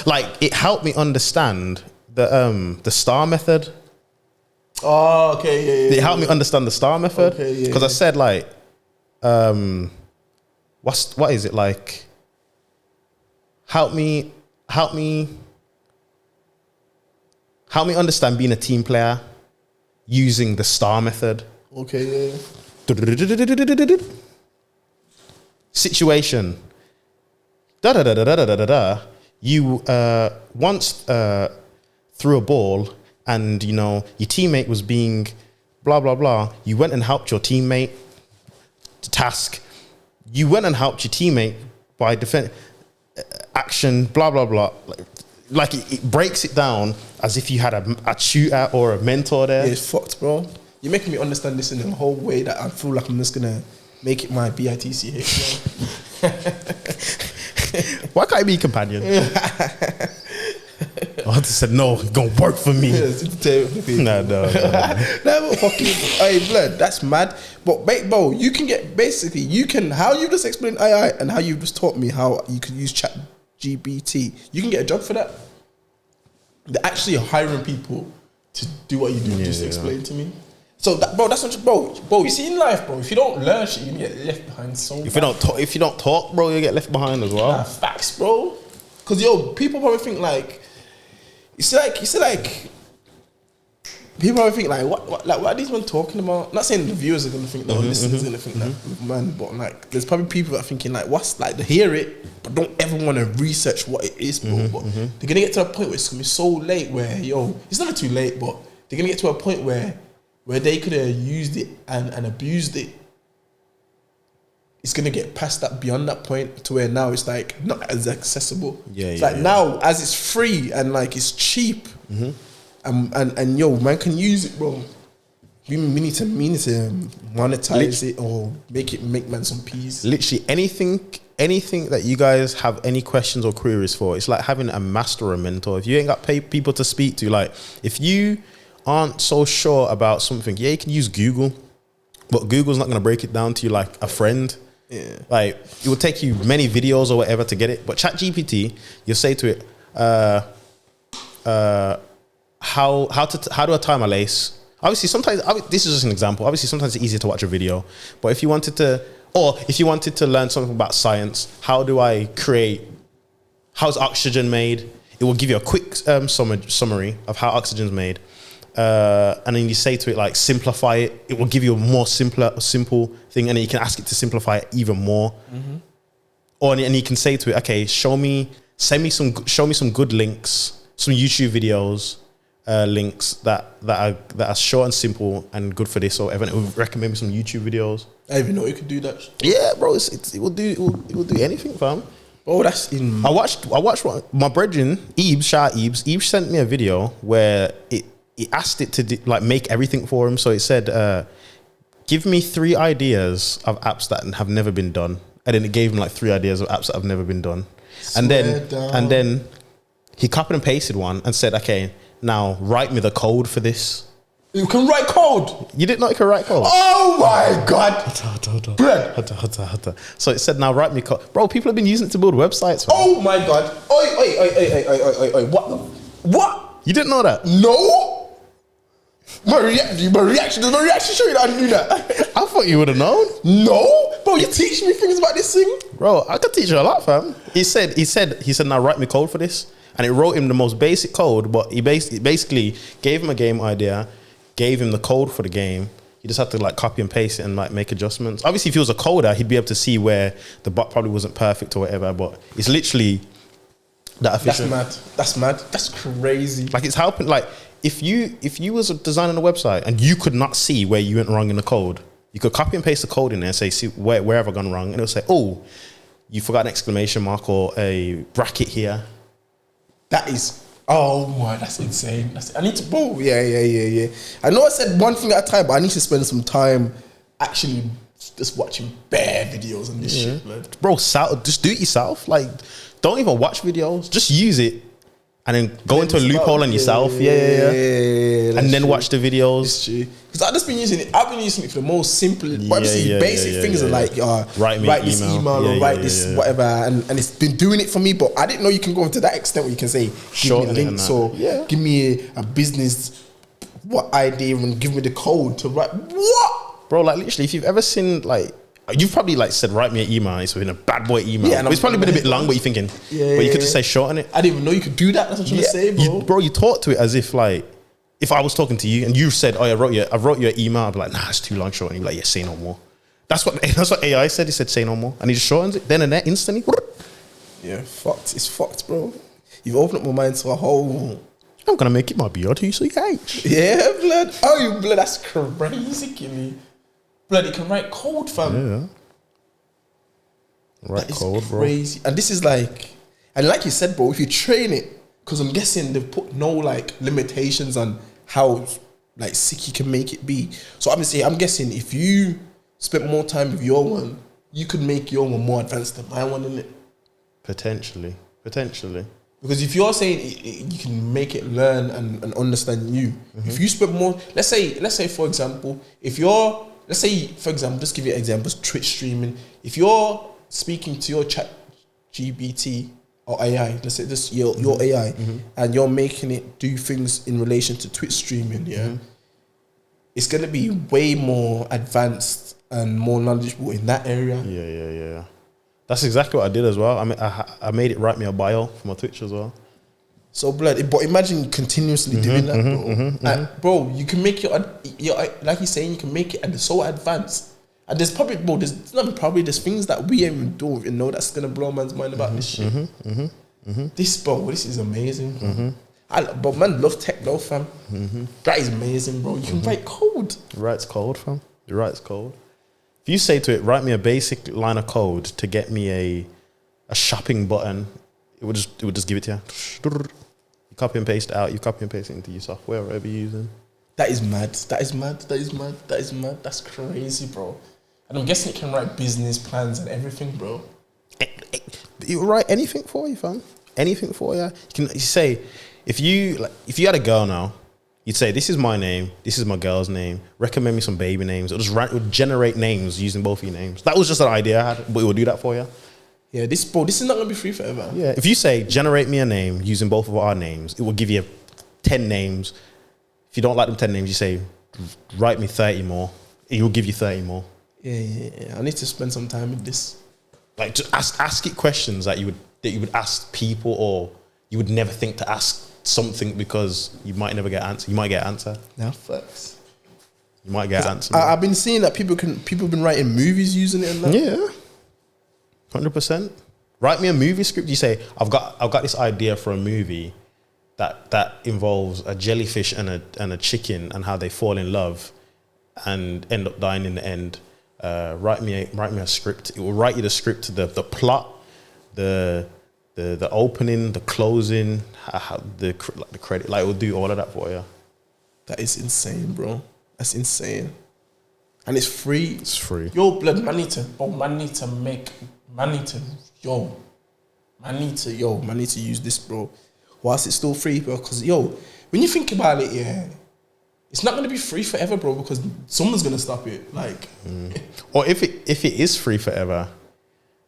like it helped me understand the STAR method. Oh, okay, yeah. It helped me understand the STAR method. Okay, yeah. Because I said like, what is it like? Help me understand being a team player using the STAR method. Okay, yeah. Situation. You once threw a ball and you know your teammate was being blah blah blah. You went and helped your teammate. Task. You went and helped your teammate by action blah blah blah. Like it breaks it down as if you had a tutor or a mentor there. Yeah, it's fucked, bro. You're making me understand this in a whole way that I feel like I'm just gonna make it my BITCH, bro. Why can't I be a companion? I just said no, it's gonna work for me. No. Never fucking. Hey, blood, that's mad. But bro, you can get how you just explained AI and how you just taught me how you can use chatgpt. You can get a job for that. They're actually hiring people to do what you do. Just explain to me. So that, bro, that's not bro. You see in life, bro. If you don't learn shit, you get left behind. If you don't talk, bro, you get left behind as well. Facts, bro. Because people probably think like, you see like. People probably think like, what are these men talking about? Not saying the viewers are gonna think that, or listeners are gonna think that, man. But like, there's probably people that are thinking like, what's like they hear it, but don't ever want to research what it is, bro. But they're gonna get to a point where it's gonna be so late where it's never too late, but they're gonna get to a point where they could have used it and abused it. It's gonna get past that, beyond that point, to where now it's like not as accessible. Now, as it's free and like it's cheap, and man can use it, bro. We need to monetize it or make man some peas. Literally anything that you guys have any questions or queries for, it's like having a master or a mentor. If you ain't got people to speak to, like if you aren't so sure about something, you can use Google, but Google's not gonna break it down to you like a friend. Yeah. Like it will take you many videos or whatever to get it. But ChatGPT, you'll say to it, how do I tie my lace? Obviously, sometimes this is just an example. Obviously, sometimes it's easier to watch a video. But if you wanted to learn something about science, how's oxygen made? It will give you a quick summary of how oxygen's made. And then you say to it like simplify it. It will give you a more simple thing, and then you can ask it to simplify it even more. And you can say to it, okay, show me some good links, some YouTube videos, links that are short and simple and good for this or whatever. And it will recommend me some YouTube videos. I didn't even know you could do that. Yeah, bro, it will do anything, fam. Oh, that's in. I watched what my brethren Ebes sent me a video where it asked it to make everything for him. So it said, give me 3 ideas of apps that have never been done. And then it gave him like 3 ideas of apps that have never been done. And then he copied and pasted one and said, okay, now write me the code for this. You can write code. You didn't know you could write code? Oh my God. Bread. So it said, now write me code. Bro, people have been using it to build websites. Man. Oh my God. Oi. What? You didn't know that? No. My reaction showed you that I knew that. I thought you would have known. No, bro, you teaching me things about this thing, bro. I could teach you a lot, fam. He said, now write me code for this, and it wrote him the most basic code, but he basically gave him a game idea, gave him the code for the game. He just had to like copy and paste it and like make adjustments. Obviously, if he was a coder, he'd be able to see where the bot probably wasn't perfect or whatever. But it's literally that efficient. That's mad. That's crazy. Like it's helping. Like if you was designing a website and you could not see where you went wrong in the code, you could copy and paste the code in there and say, see where have I gone wrong, and it'll say, oh, you forgot an exclamation mark or a bracket here. That is. Oh my, that's insane. I need to. Yeah. I know I said one thing at a time, but I need to spend some time actually just watching bare videos on this shit, man. Bro, just do it yourself. Like, don't even watch videos. Just use it. And then go into a loophole on yourself. Yeah. And then watch the videos. It's true. Because I've been using it for the most simple, basic things like write this email or write this whatever. And it's been doing it for me, but I didn't know you can go to that extent where you can say, give me links or give me a business idea and give me the code to write. What? Bro, like literally, if you've ever seen like, you've probably like said, write me an email. It's been a bad boy email. Yeah, it's probably been a bit long, but you're thinking, but you could just say shorten it. I didn't even know you could do that. That's what I'm trying to say, bro. You talk to it as if like, if I was talking to you and you said, oh, I wrote you an email, I'd be like, nah, it's too long, shorten. You'd be like, yeah, say no more. That's what AI said. He said, say no more. And he just shortens it. Then and there, instantly. Yeah, fucked. It's fucked, bro. You've opened up my mind to a whole... I'm going to make it my BRTCH. Yeah, blood. Oh, blood, that's crazy, Kimmy. Blood, it can write code, fam. Yeah. Write code, bro. Crazy. And this is like... And like you said, bro, if you train it, because I'm guessing they've put no like limitations on how like sick you can make it be. So obviously, I'm guessing if you spent more time with your one, you could make your one more advanced than my one, innit? Potentially. Because if you're saying you can make it learn and understand you, if you spend more, let's say for example, just give you examples, Twitch streaming. If you're speaking to your chatgpt or AI, let's say this your AI, and you're making it do things in relation to Twitch streaming, it's gonna be way more advanced and more knowledgeable in that area. Yeah. That's exactly what I did as well. I mean, I made it write me a bio for my Twitch as well. So blood, but imagine continuously doing that, bro. Bro, you can make your like you're saying, you can make it so advanced. And there's probably, bro, there's things that we even don't even know that's gonna blow man's mind about this shit. This is amazing. But man, love tech though, fam. That is amazing, bro. You can write code. It writes code, fam. It writes code. If you say to it, write me a basic line of code to get me a shopping button, it would just give it to you. You copy and paste it out. You copy and paste it into your software, whatever you're using. That is mad. That's crazy, bro. And I'm guessing it can write business plans and everything, bro. It will write anything for you, fam. Anything for you. You say, if you had a girl now, you'd say, this is my name, this is my girl's name, recommend me some baby names. It would generate names using both of your names. That was just an idea I had, but it will do that for you. Yeah, this is not going to be free forever. Yeah, if you say, generate me a name using both of our names, it will give you 10 names. If you don't like them 10 names, you say, write me 30 more. It will give you 30 more. Yeah. I need to spend some time with this. Like, just ask it questions that you would ask people, or you would never think to ask something, because you might never get an answer. You might get an answer. Yeah, facts. You might get an answer. I've been seeing that people have been writing movies using it and that. Yeah. 100%. Write me a movie script. You say, I've got this idea for a movie that involves a jellyfish and a chicken and how they fall in love and end up dying in the end. Write me a script. It will write you the script, the plot, the opening, the closing, the credit. Like, it will do all of that for you. That is insane, bro. That's insane. And it's free. It's free. Yo, blood, man need to use this, bro. Whilst it's still free, bro. Because, when you think about it, it's not going to be free forever, bro, because someone's going to stop it. Like, or if it is free forever,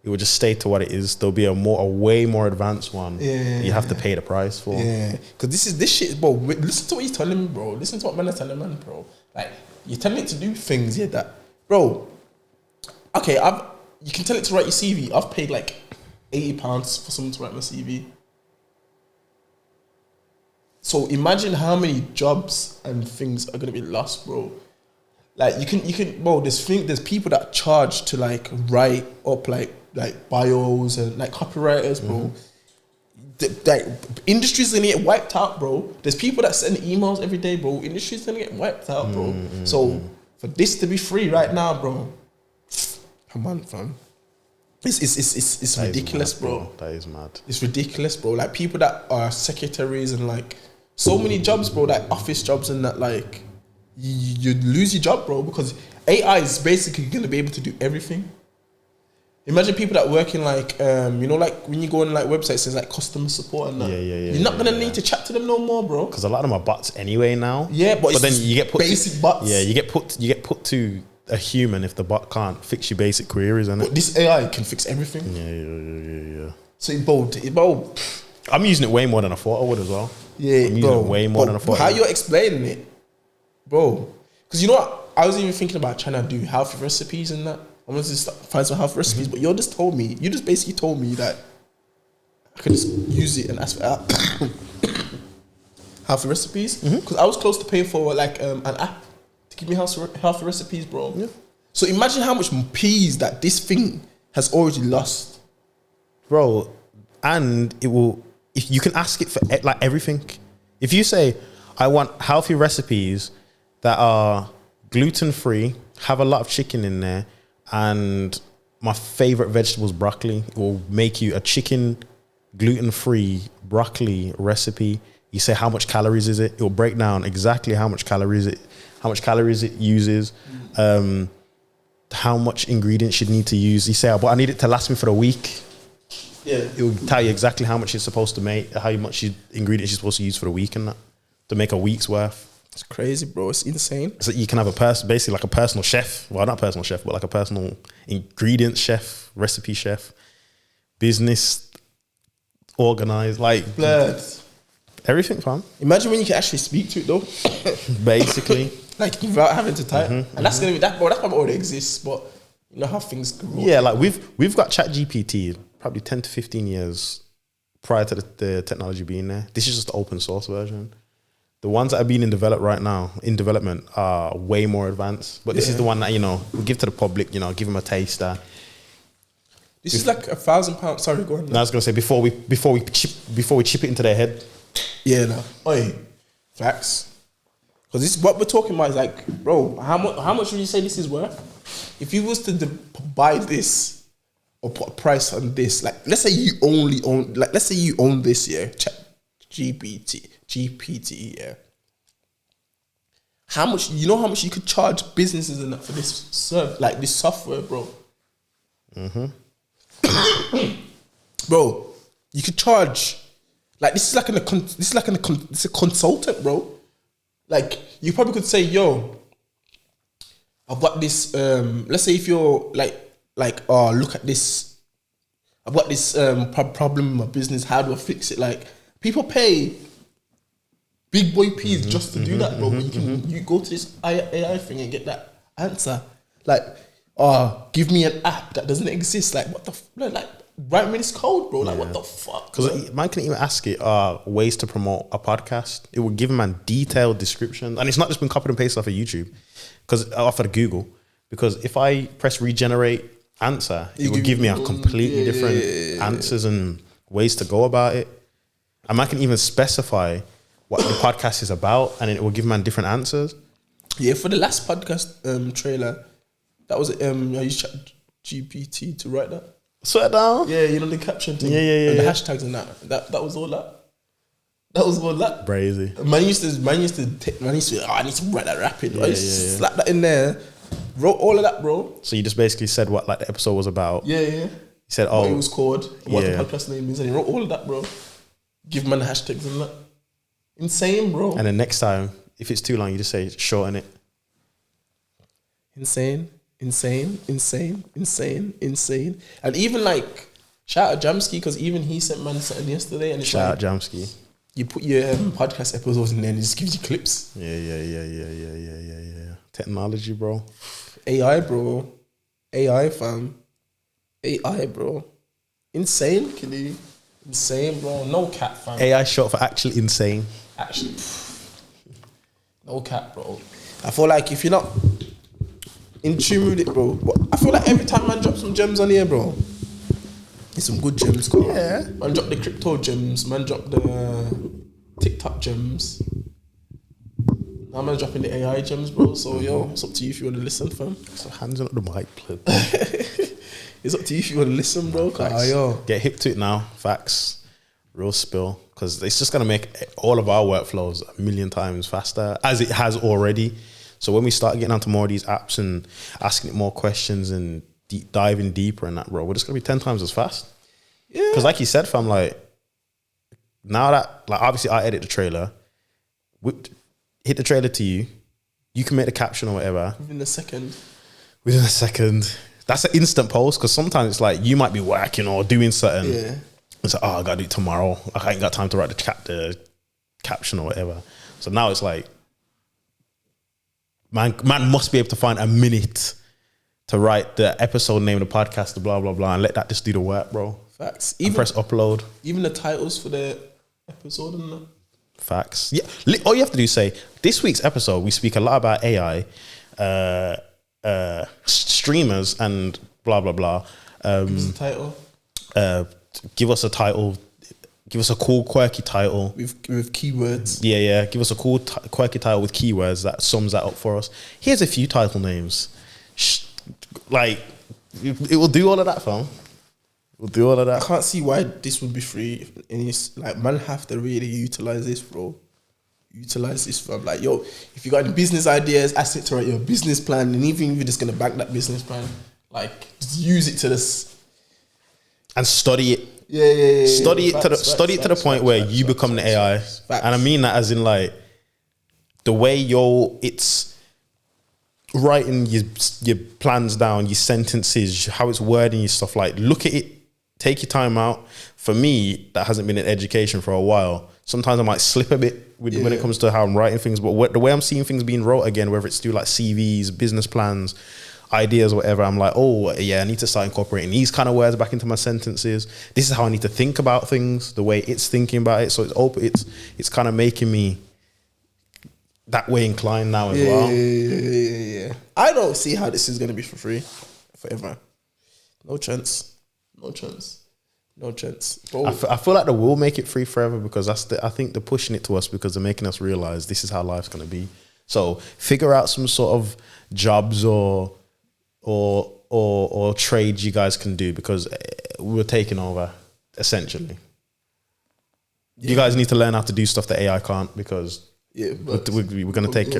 it will just stay to what it is. There'll be a way more advanced one. Yeah. You have to pay the price for. Yeah. Because this shit, bro. Listen to what he's telling me, bro. Listen to what man is telling man, bro. Like, you're telling it to do things, that, bro. Okay, you can tell it to write your CV. I've paid like £80 for someone to write my CV. So imagine how many jobs and things are gonna be lost, bro. Like, you can, bro. There's people that charge to like write up like bios and like copywriters, bro. Like, industry's gonna get wiped out, bro. There's people that send emails every day, bro. Industry's gonna get wiped out, bro. So for this to be free right now, bro, come on, fam. It's ridiculous, mad, bro. That is mad. It's ridiculous, bro. Like, people that are secretaries and like so many jobs, bro, like office jobs and that, like, you'd lose your job, bro, because AI is basically going to be able to do everything. Imagine people that work in like, like when you go on like websites, there's like customer support and that. You're not going to need to chat to them no more, bro. Because a lot of them are bots anyway now. Yeah, but then you get put basic bots. Yeah, you get put to a human if the bot can't fix your basic queries, innit? But this AI can fix everything. Yeah. So it bold. I'm using it way more than I thought I would as well. Yeah, I'm using it way more than I thought. How you're explaining it, bro? Because you know what? I was even thinking about trying to do healthy recipes and that. I wanted to find some healthy recipes, but you just basically told me that I could just use it and ask for healthy recipes. Because I was close to paying for like an app to give me healthy recipes, bro. Yeah. So imagine how much peas that this thing has already lost, bro. And it will. If you can ask it for like everything. If you say, I want healthy recipes that are gluten-free, have a lot of chicken in there, and my favorite vegetable is broccoli, it will make you a chicken gluten-free broccoli recipe. You say how much calories is it? It will break down exactly how much calories it uses, how much ingredients you'd need to use. You say, but I need it to last me for a week. Yeah, it will tell you exactly how much it's supposed to make, how much ingredients you're supposed to use for the week and that to make a week's worth. It's crazy, bro. It's insane. So you can have basically like a personal chef. Well, not personal chef, but like a personal ingredient chef, recipe chef, business organized, like blood. Everything, fam. Imagine when you can actually speak to it, though. Basically, like without having to type, and that's gonna be that, bro. That probably already exists, but you know how things grow. Yeah, like we've got ChatGPT probably 10 to 15 years prior to the technology being there. This is just the open source version. The ones that are being in development are way more advanced. But this is the one that, we give to the public, give them a taster. This is like £1,000. Sorry, go on. No, I was gonna say before we chip it into their head. Yeah, no. Oi, facts. Because this what we're talking about is like, bro, how much would you say this is worth? If you was to buy this or put a price on this, like let's say you own this, yeah, GPT, yeah. How much you could charge businesses and that for this this software, bro? Bro, you could charge like this is a consultant, bro. Like you probably could say, yo, I've got this. Let's say if you're look at this. I've got this problem in my business. How do I fix it? Like people pay big boy peas just to do that, bro. But you go to this AI thing and get that answer. Like, give me an app that doesn't exist. Like what the write me this code, bro. Like what the fuck? Because man can even ask it ways to promote a podcast. It will give him a detailed description, and it's not just been copied and pasted off of YouTube, off of Google. Because if I press regenerate answer, it will give me a completely different answers and ways to go about it. And I can even specify what the podcast is about, and it will give man different answers. Yeah, for the last podcast trailer, that was I used ChatGPT to write that. Swear down. Yeah, the caption thing. Yeah. And the hashtags and that was all that. That was all that. Crazy. Man used to I need to write that rapid. I used to slap that in there. Wrote all of that, bro. So you just basically said what the episode was about. Yeah. You said, what it was called, what the podcast name is, and he wrote all of that, bro. Give man the hashtags and that. Insane, bro. And then next time, if it's too long, you just say shorten it. Insane. And even shout out Jamski, because even he sent man something yesterday, and it's shout out Jamski. You put your podcast episodes in there and it just gives you clips. Yeah. Technology, bro. AI, bro. AI, fam. AI, bro. Insane, Killy. Insane, bro. No cap, fam. AI short for actually insane. Actually, no cap, bro. I feel like if you're not in tune with it, bro, I feel like every time man drop some gems on here, bro, it's some good gems. Yeah. Man drop the crypto gems. Man drop the TikTok gems. Now man dropping the AI gems, bro. So yo, it's up to you if you want to listen, fam. So hands on the mic, plug. It's up to you if you want to listen, bro. Get hip to it now. Facts. Real spill. Because it's just going to make all of our workflows a million times faster, as it has already. So when we start getting onto more of these apps and asking it more questions and diving deeper in that, bro, we're just gonna be 10 times as fast. Yeah. Because like you said, fam, like now that like obviously I edit the trailer, hit the trailer to you, you can make the caption or whatever within a second. That's an instant post, because sometimes it's like you might be working or doing something. Yeah. It's like, oh, I gotta do it tomorrow. I ain't got time to write the caption or whatever. So now it's like, man must be able to find a minute to write the episode name of the podcast, the blah blah blah, and let that just do the work, bro. Facts. Even press upload. Even the titles for the episode and that. Facts. Yeah. All you have to do is say, this week's episode, we speak a lot about AI, streamers, and blah blah blah. Give us a title. Give us a title. Give us a cool, quirky title with keywords. Yeah. Give us a cool, quirky title with keywords that sums that up for us. Here's a few title names. Like, it will do all of that, fam. We'll do all of that. I can't see why this would be free. And it's like, man, have to really utilize this, bro. Utilize this, fam. Like, yo, if you got any business ideas, ask it to write your business plan, and even if you're just gonna back that business plan, like, just use it to this and study it. Yeah. Study it to the point where you become the AI. And I mean that as in, like, the way it's writing your plans down, your sentences, how it's wording your stuff. Like, look at it, take your time out. For me, that hasn't been in education for a while. Sometimes I might slip a bit when it comes to how I'm writing things, but the way I'm seeing things being wrote again, whether it's through like CVs, business plans, ideas, whatever, I'm like, oh yeah, I need to start incorporating these kind of words back into my sentences. This is how I need to think about things, the way it's thinking about it. So it's kind of making me that way inclined now as well. Yeah. I don't see how this is going to be for free forever. No chance. Bro. I feel like they will make it free forever, because I think they're pushing it to us because they're making us realize this is how life's going to be. So figure out some sort of jobs or trades you guys can do, because we're taking over essentially. Yeah. You guys need to learn how to do stuff that AI can't, because we're gonna take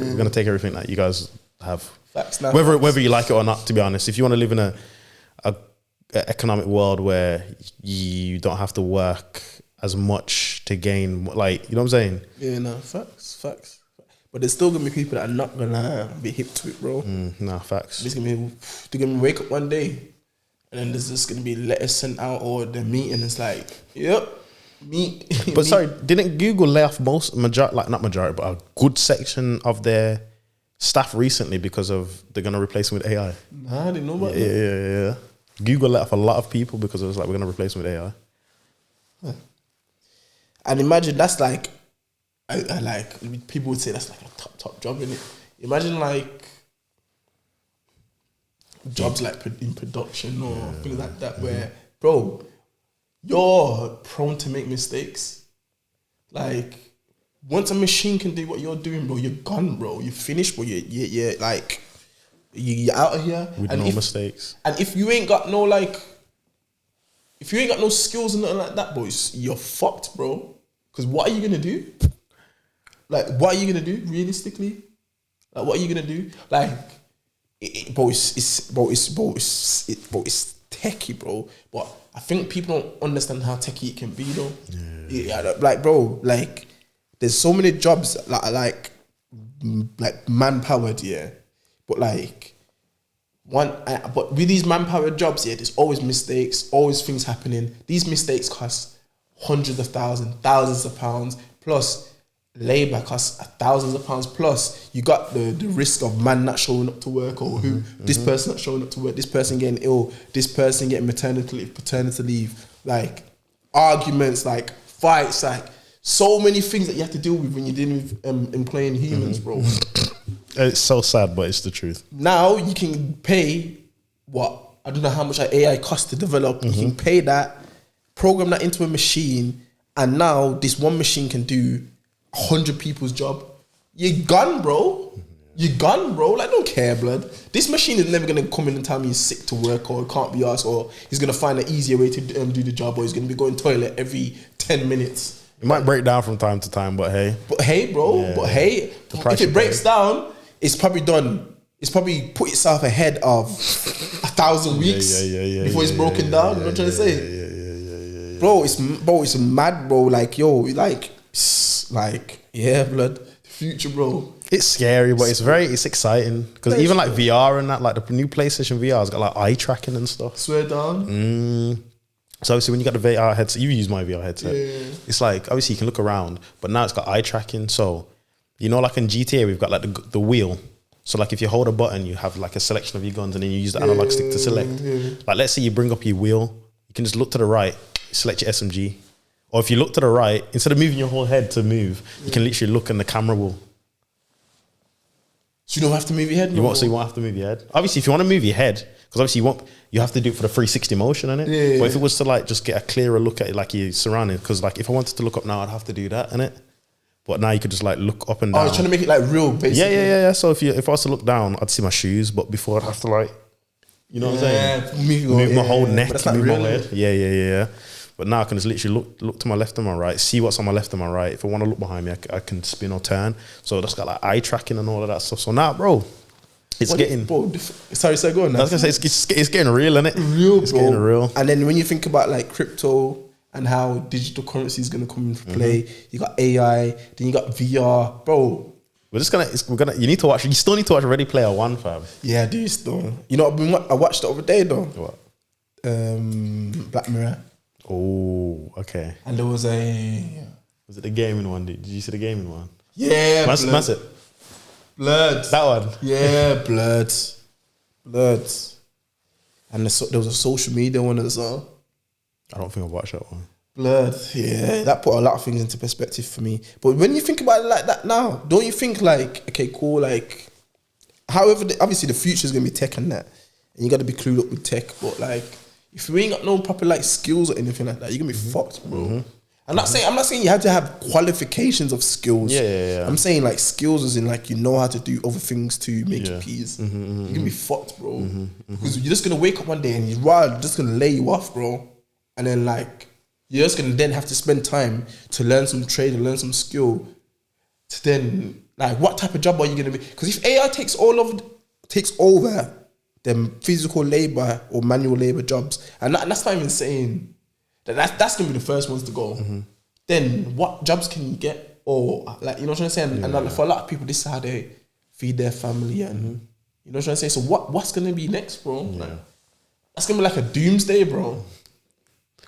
everything that you guys have. Facts now. Whether you like it or not, to be honest. If you want to live in a economic world where you don't have to work as much to gain, like, you know what I'm saying? Yeah, no, facts. But there's still gonna be people that are not gonna be hip to it, bro. Facts. They're gonna wake up one day, and then there's just gonna be letters sent out, or the meeting is like, yep, meet. But sorry, didn't Google lay off not majority, but a good section of their staff recently because of they're gonna replace them with AI? Nah, I didn't know about that. Yeah. Google let off a lot of people because it was like, we're gonna replace them with AI. Huh. And imagine that's like, I like, people would say that's like a top job, innit? Imagine like jobs like in production or things like that, where, bro, you're prone to make mistakes. Like, once a machine can do what you're doing, bro, you're gone, bro. You're finished, bro. You're like, you're out of here with no mistakes. And if you ain't got no skills and nothing like that, bro, you're fucked, bro. Because what are you gonna do? Like, what are you gonna do realistically? Like, what are you gonna do? Like, it's techie, bro. But I think people don't understand how techie it can be, though. Yeah, like, bro, like, there's so many jobs that are like man-powered, yeah. But like, but with these man-powered jobs, yeah, there's always mistakes, always things happening. These mistakes cost hundreds of thousands of pounds, plus labour costs thousands of pounds, plus you got the risk of man not showing up to work, or this person not showing up to work, this person getting ill, this person getting maternity leave, paternity leave, like arguments, like fights, like so many things that you have to deal with when you're dealing with employing humans, bro. It's so sad, but it's the truth. Now you can pay I don't know how much AI costs to develop. You can pay that, program that into a machine, and now this one machine can do 100 people's job. You're gone, bro. You're gone, bro. Like, don't care, blood. This machine is never gonna come in and tell me he's sick to work, or can't be asked, or he's gonna find an easier way to do the job, or he's gonna be going toilet every 10 minutes. It might break down from time to time, but hey. But hey, bro. Yeah. But hey, if it breaks down, it's probably put itself ahead of 1,000 weeks before it's broken down. You know what I'm trying to say? Bro, it's mad, bro. Like, yo, like, yeah, blood. The future, bro. It's scary, but it's exciting. Because even like VR and that, like the new PlayStation VR's got like eye tracking and stuff. Swear down. So obviously when you got the VR headset, you use my VR headset. Yeah. It's like, obviously you can look around, but now it's got eye tracking. So, you know, like in GTA, we've got like the wheel. So like if you hold a button, you have like a selection of your guns and then you use the analog stick to select. Like let's say you bring up your wheel, you can just look to the right, select your SMG. Or if you look to the right, instead of moving your whole head to move, you can literally look and the camera will. So you don't have to move your head? So you won't have to move your head. Obviously, if you want to move your head, because obviously you have to do it for the 360 motion, innit? Yeah. But if it was to like just get a clearer look at it, like you're surrounded, because like if I wanted to look up now, I'd have to do that, innit? But now you could just like look up and down. Oh, you're trying to make it like real, basically. Yeah. So if I was to look down, I'd see my shoes, but before I'd have to like, you know what I'm saying? Move my whole neck, move my head. Yeah. But now I can just literally look to my left and my right, see what's on my left and my right. If I want to look behind me, I can spin or turn. So that's got like eye tracking and all of that stuff. So now, bro, it's getting... Sorry, go on. I was going to say, it's getting real, innit? It's getting real. And then when you think about like crypto and how digital currency is going to come into play, you got AI, then you got VR, bro. You still need to watch Ready Player One, fam. Yeah, I do still. You know, I watched the other day though. What? Black Mirror. Oh, okay. And there was Was it the gaming one? Did you see the gaming one? Yeah, Blood. Blood. That one? Yeah, Blood. And there was a social media one as well. I don't think I watched that one. Blood, yeah. That put a lot of things into perspective for me. But when you think about it like that now, don't you think like, okay, cool, like, however, obviously the future is going to be tech and that. And you got to be clued up with tech, but like, if you ain't got no proper like skills or anything like that, you're gonna be fucked, bro. I'm not saying you have to have qualifications of skills. Yeah. I'm saying like skills as in like you know how to do other things to make your peas. You're gonna be fucked, bro. Because you're just gonna wake up one day and you're just gonna lay you off, bro. And then like you're just gonna then have to spend time to learn some trade and learn some skill. To then like what type of job are you gonna be? Because if AI takes over them physical labor or manual labor jobs, and that's not even saying that's gonna be the first ones to go. Then what jobs can you get? Or like, you know what I'm saying? And like, for a lot of people, this is how they feed their family, and you know what I'm saying. So what's gonna be next, bro? Like, that's gonna be like a doomsday, bro.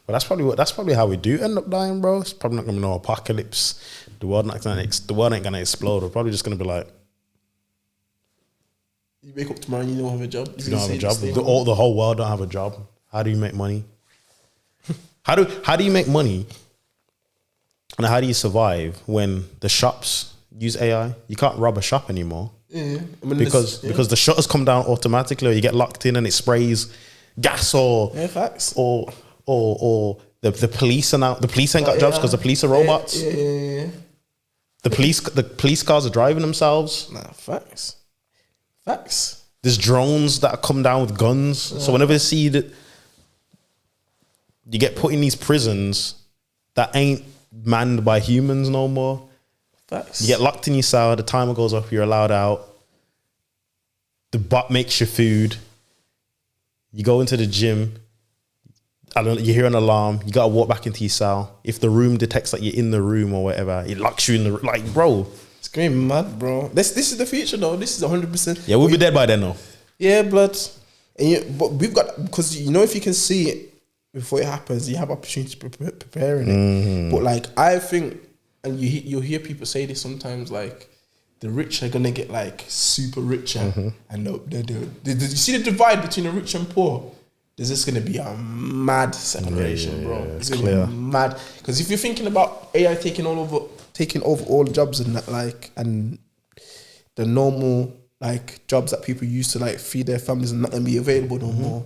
Well, that's probably how we do end up dying, bro. It's probably not gonna be no apocalypse. The world ain't gonna explode. We're probably just gonna be like, you wake up tomorrow and you don't have a job. You don't have a job. The whole world don't have a job. How do you make money? How do you make money? And how do you survive when the shops use AI? You can't rob a shop anymore. Yeah. Because the shutters come down automatically, or you get locked in and it sprays gas or facts. Or the police are now the police ain't got jobs because the police are robots. Yeah. The police cars are driving themselves. Nah, facts. There's drones that come down with guns. So whenever they see that, you get put in these prisons that ain't manned by humans no more. Facts. You get locked in your cell. The timer goes off. You're allowed out. The bot makes your food. You go into the gym. You hear an alarm. You gotta walk back into your cell. If the room detects that you're in the room or whatever, it locks you in the like, bro. It's gonna be mad, bro. This is the future, though. This is 100%. Yeah, we'll be dead by then, though. Yeah, blood. But we've got, because you know, if you can see it before it happens, you have opportunity to preparing it. But like, I think, and you'll hear people say this sometimes, like the rich are gonna get like super richer, and you see the divide between the rich and poor. There's just gonna be a mad separation, bro. It's gonna clear. be mad, because if you're thinking about AI taking over all the jobs and that, like, and the normal like jobs that people used to like feed their families and not gonna be available no more.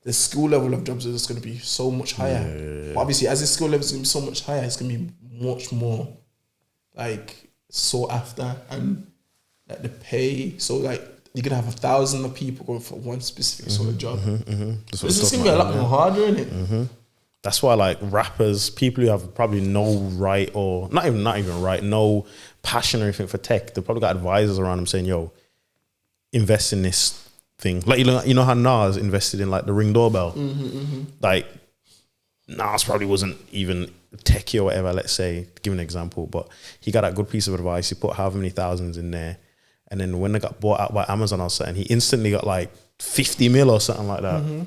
The skill level of jobs is just gonna be so much higher. But obviously, as the skill level is gonna be so much higher, it's gonna be much more like sought after, and like the pay. So like you're gonna have 1,000 of people going for one specific sort of job. So this is gonna be a lot more harder, isn't it? That's why like rappers, people who have probably no right, or not even right, no passion or anything for tech, they've probably got advisors around them saying, yo, invest in this thing. Like, you know how Nas invested in like the Ring doorbell? Like, Nas probably wasn't even techie or whatever, let's say, to give an example, but he got that good piece of advice. He put however many thousands in there. And then when they got bought out by Amazon or something, he instantly got like 50 mil or something like that.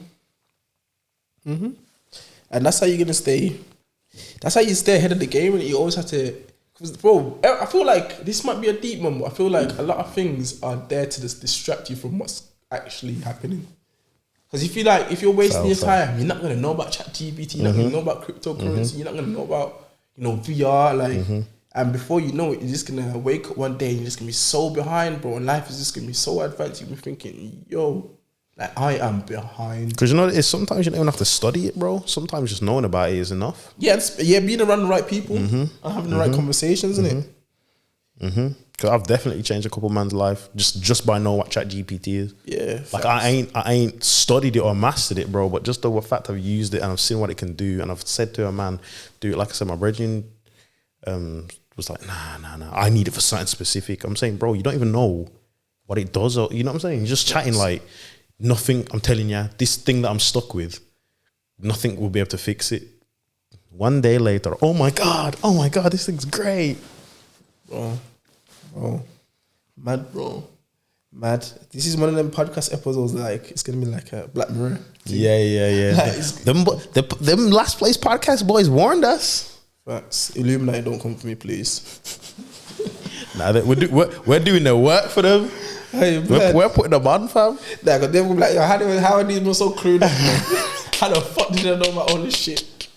And that's how you're gonna stay. That's how you stay ahead of the game. And you always have to, because bro, I feel like this might be a deep one, but I feel like a lot of things are there to just distract you from what's actually happening. Because if you're wasting your time, you're not gonna know about ChatGPT, you're not gonna know about cryptocurrency, you're not gonna know about VR, and before you know it, you're just gonna wake up one day and you're just gonna be so behind, bro, and life is just gonna be so advanced. You'll be thinking, yo, like, I am behind. Because it's sometimes you don't even have to study it, bro. Sometimes just knowing about it is enough. Yeah, being around the right people and having the right conversations, isn't it? Because I've definitely changed a couple man's life just by knowing what ChatGPT is. Yeah, like I ain't studied it or mastered it, bro. But just the fact I've used it and I've seen what it can do, and I've said to a man, dude, like I said, my brethren was like, nah, I need it for something specific. I'm saying, bro, you don't even know what it does, or you know what I'm saying? You're just chatting like nothing. I'm telling you, this thing that I'm stuck with, nothing will be able to fix it. One day later, oh my god, this thing's great, bro. Mad. This is one of them podcast episodes, like, it's gonna be like a Black Mirror thing. Yeah. Like, them Last Place podcast boys warned us. Facts. Illuminati, don't come for me, please. Nah, we're doing the work for them. Hey, we're putting them on, fam. Nah, because they're gonna be like, yo, how are these men so clued up, man? How the fuck did I know about all this shit?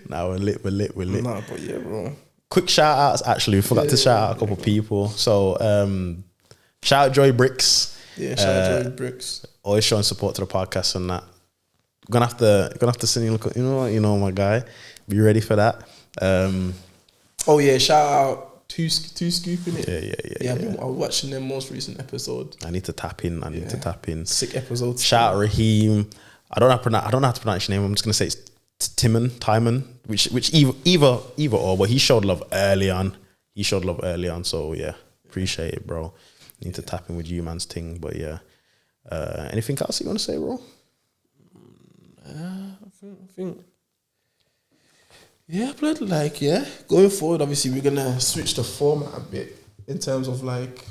Nah, we're lit. Nah, but yeah, bro. Quick shout outs, actually. We forgot to shout out a couple people. So, shout out Joy Bricks. Yeah, shout out Joy Bricks. Always showing support to the podcast and that. Gonna have to send you a look. You know, my guy. Be ready for that. Oh yeah, shout out two Scoop in it. Yeah. I was watching their most recent episode. I need to tap in. Sick episode. Shout out Raheem. I don't know how to pronounce your name. I'm just gonna say it's Timon, which either or, but he showed love early on. So yeah, appreciate it, bro. Need to tap in with you, man's thing. But yeah, anything else you want to say, bro? I think. Yeah, blood. Like, yeah. Going forward, obviously, we're gonna switch the format a bit in terms of like.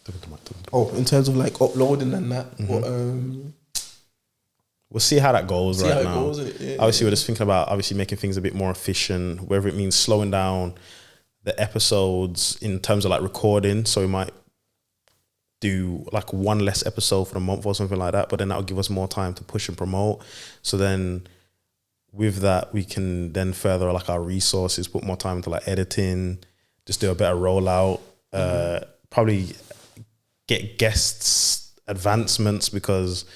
In terms of like uploading and that. But, we'll see how that goes now. Yeah, obviously, we're just thinking about making things a bit more efficient, whether it means slowing down the episodes in terms of like recording. So we might do like one less episode for the month or something like that, but then that'll give us more time to push and promote. So then with that, we can then further like our resources, put more time into like editing, just do a better rollout, probably get guests advancements, because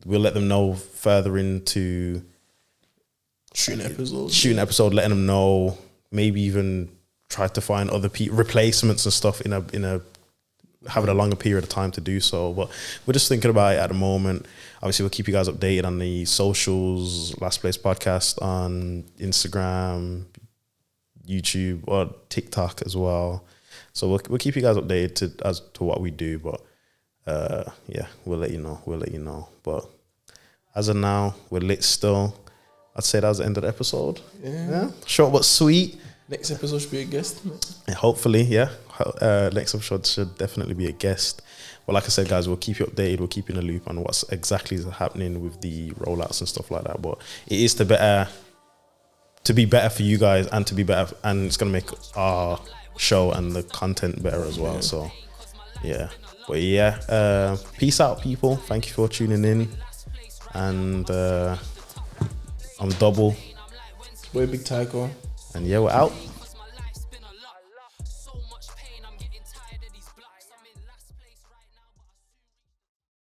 we'll let them know further into shooting episode, letting them know, maybe even try to find other replacements and stuff in a having a longer period of time to do so. But we're just thinking about it at the moment. Obviously, we'll keep you guys updated on the socials, Last Place Podcast on Instagram, YouTube, or TikTok as well. So we'll keep you guys updated as to what we do. But yeah, we'll let you know. But as of now, we're lit still. I'd say that was the end of the episode. Yeah. Short but sweet. Next episode should be a guest. Yeah, hopefully, yeah. Next episode should definitely be a guest. Well, like I said, guys, we'll keep you updated. We'll keep you in the loop on what's exactly happening with the rollouts and stuff like that. But it is to be better for you guys, and to be better, and it's gonna make our show and the content better as well. So yeah. But yeah, peace out, people. Thank you for tuning in. And I'm Double. We're Big Tycoon. And yeah, we're out.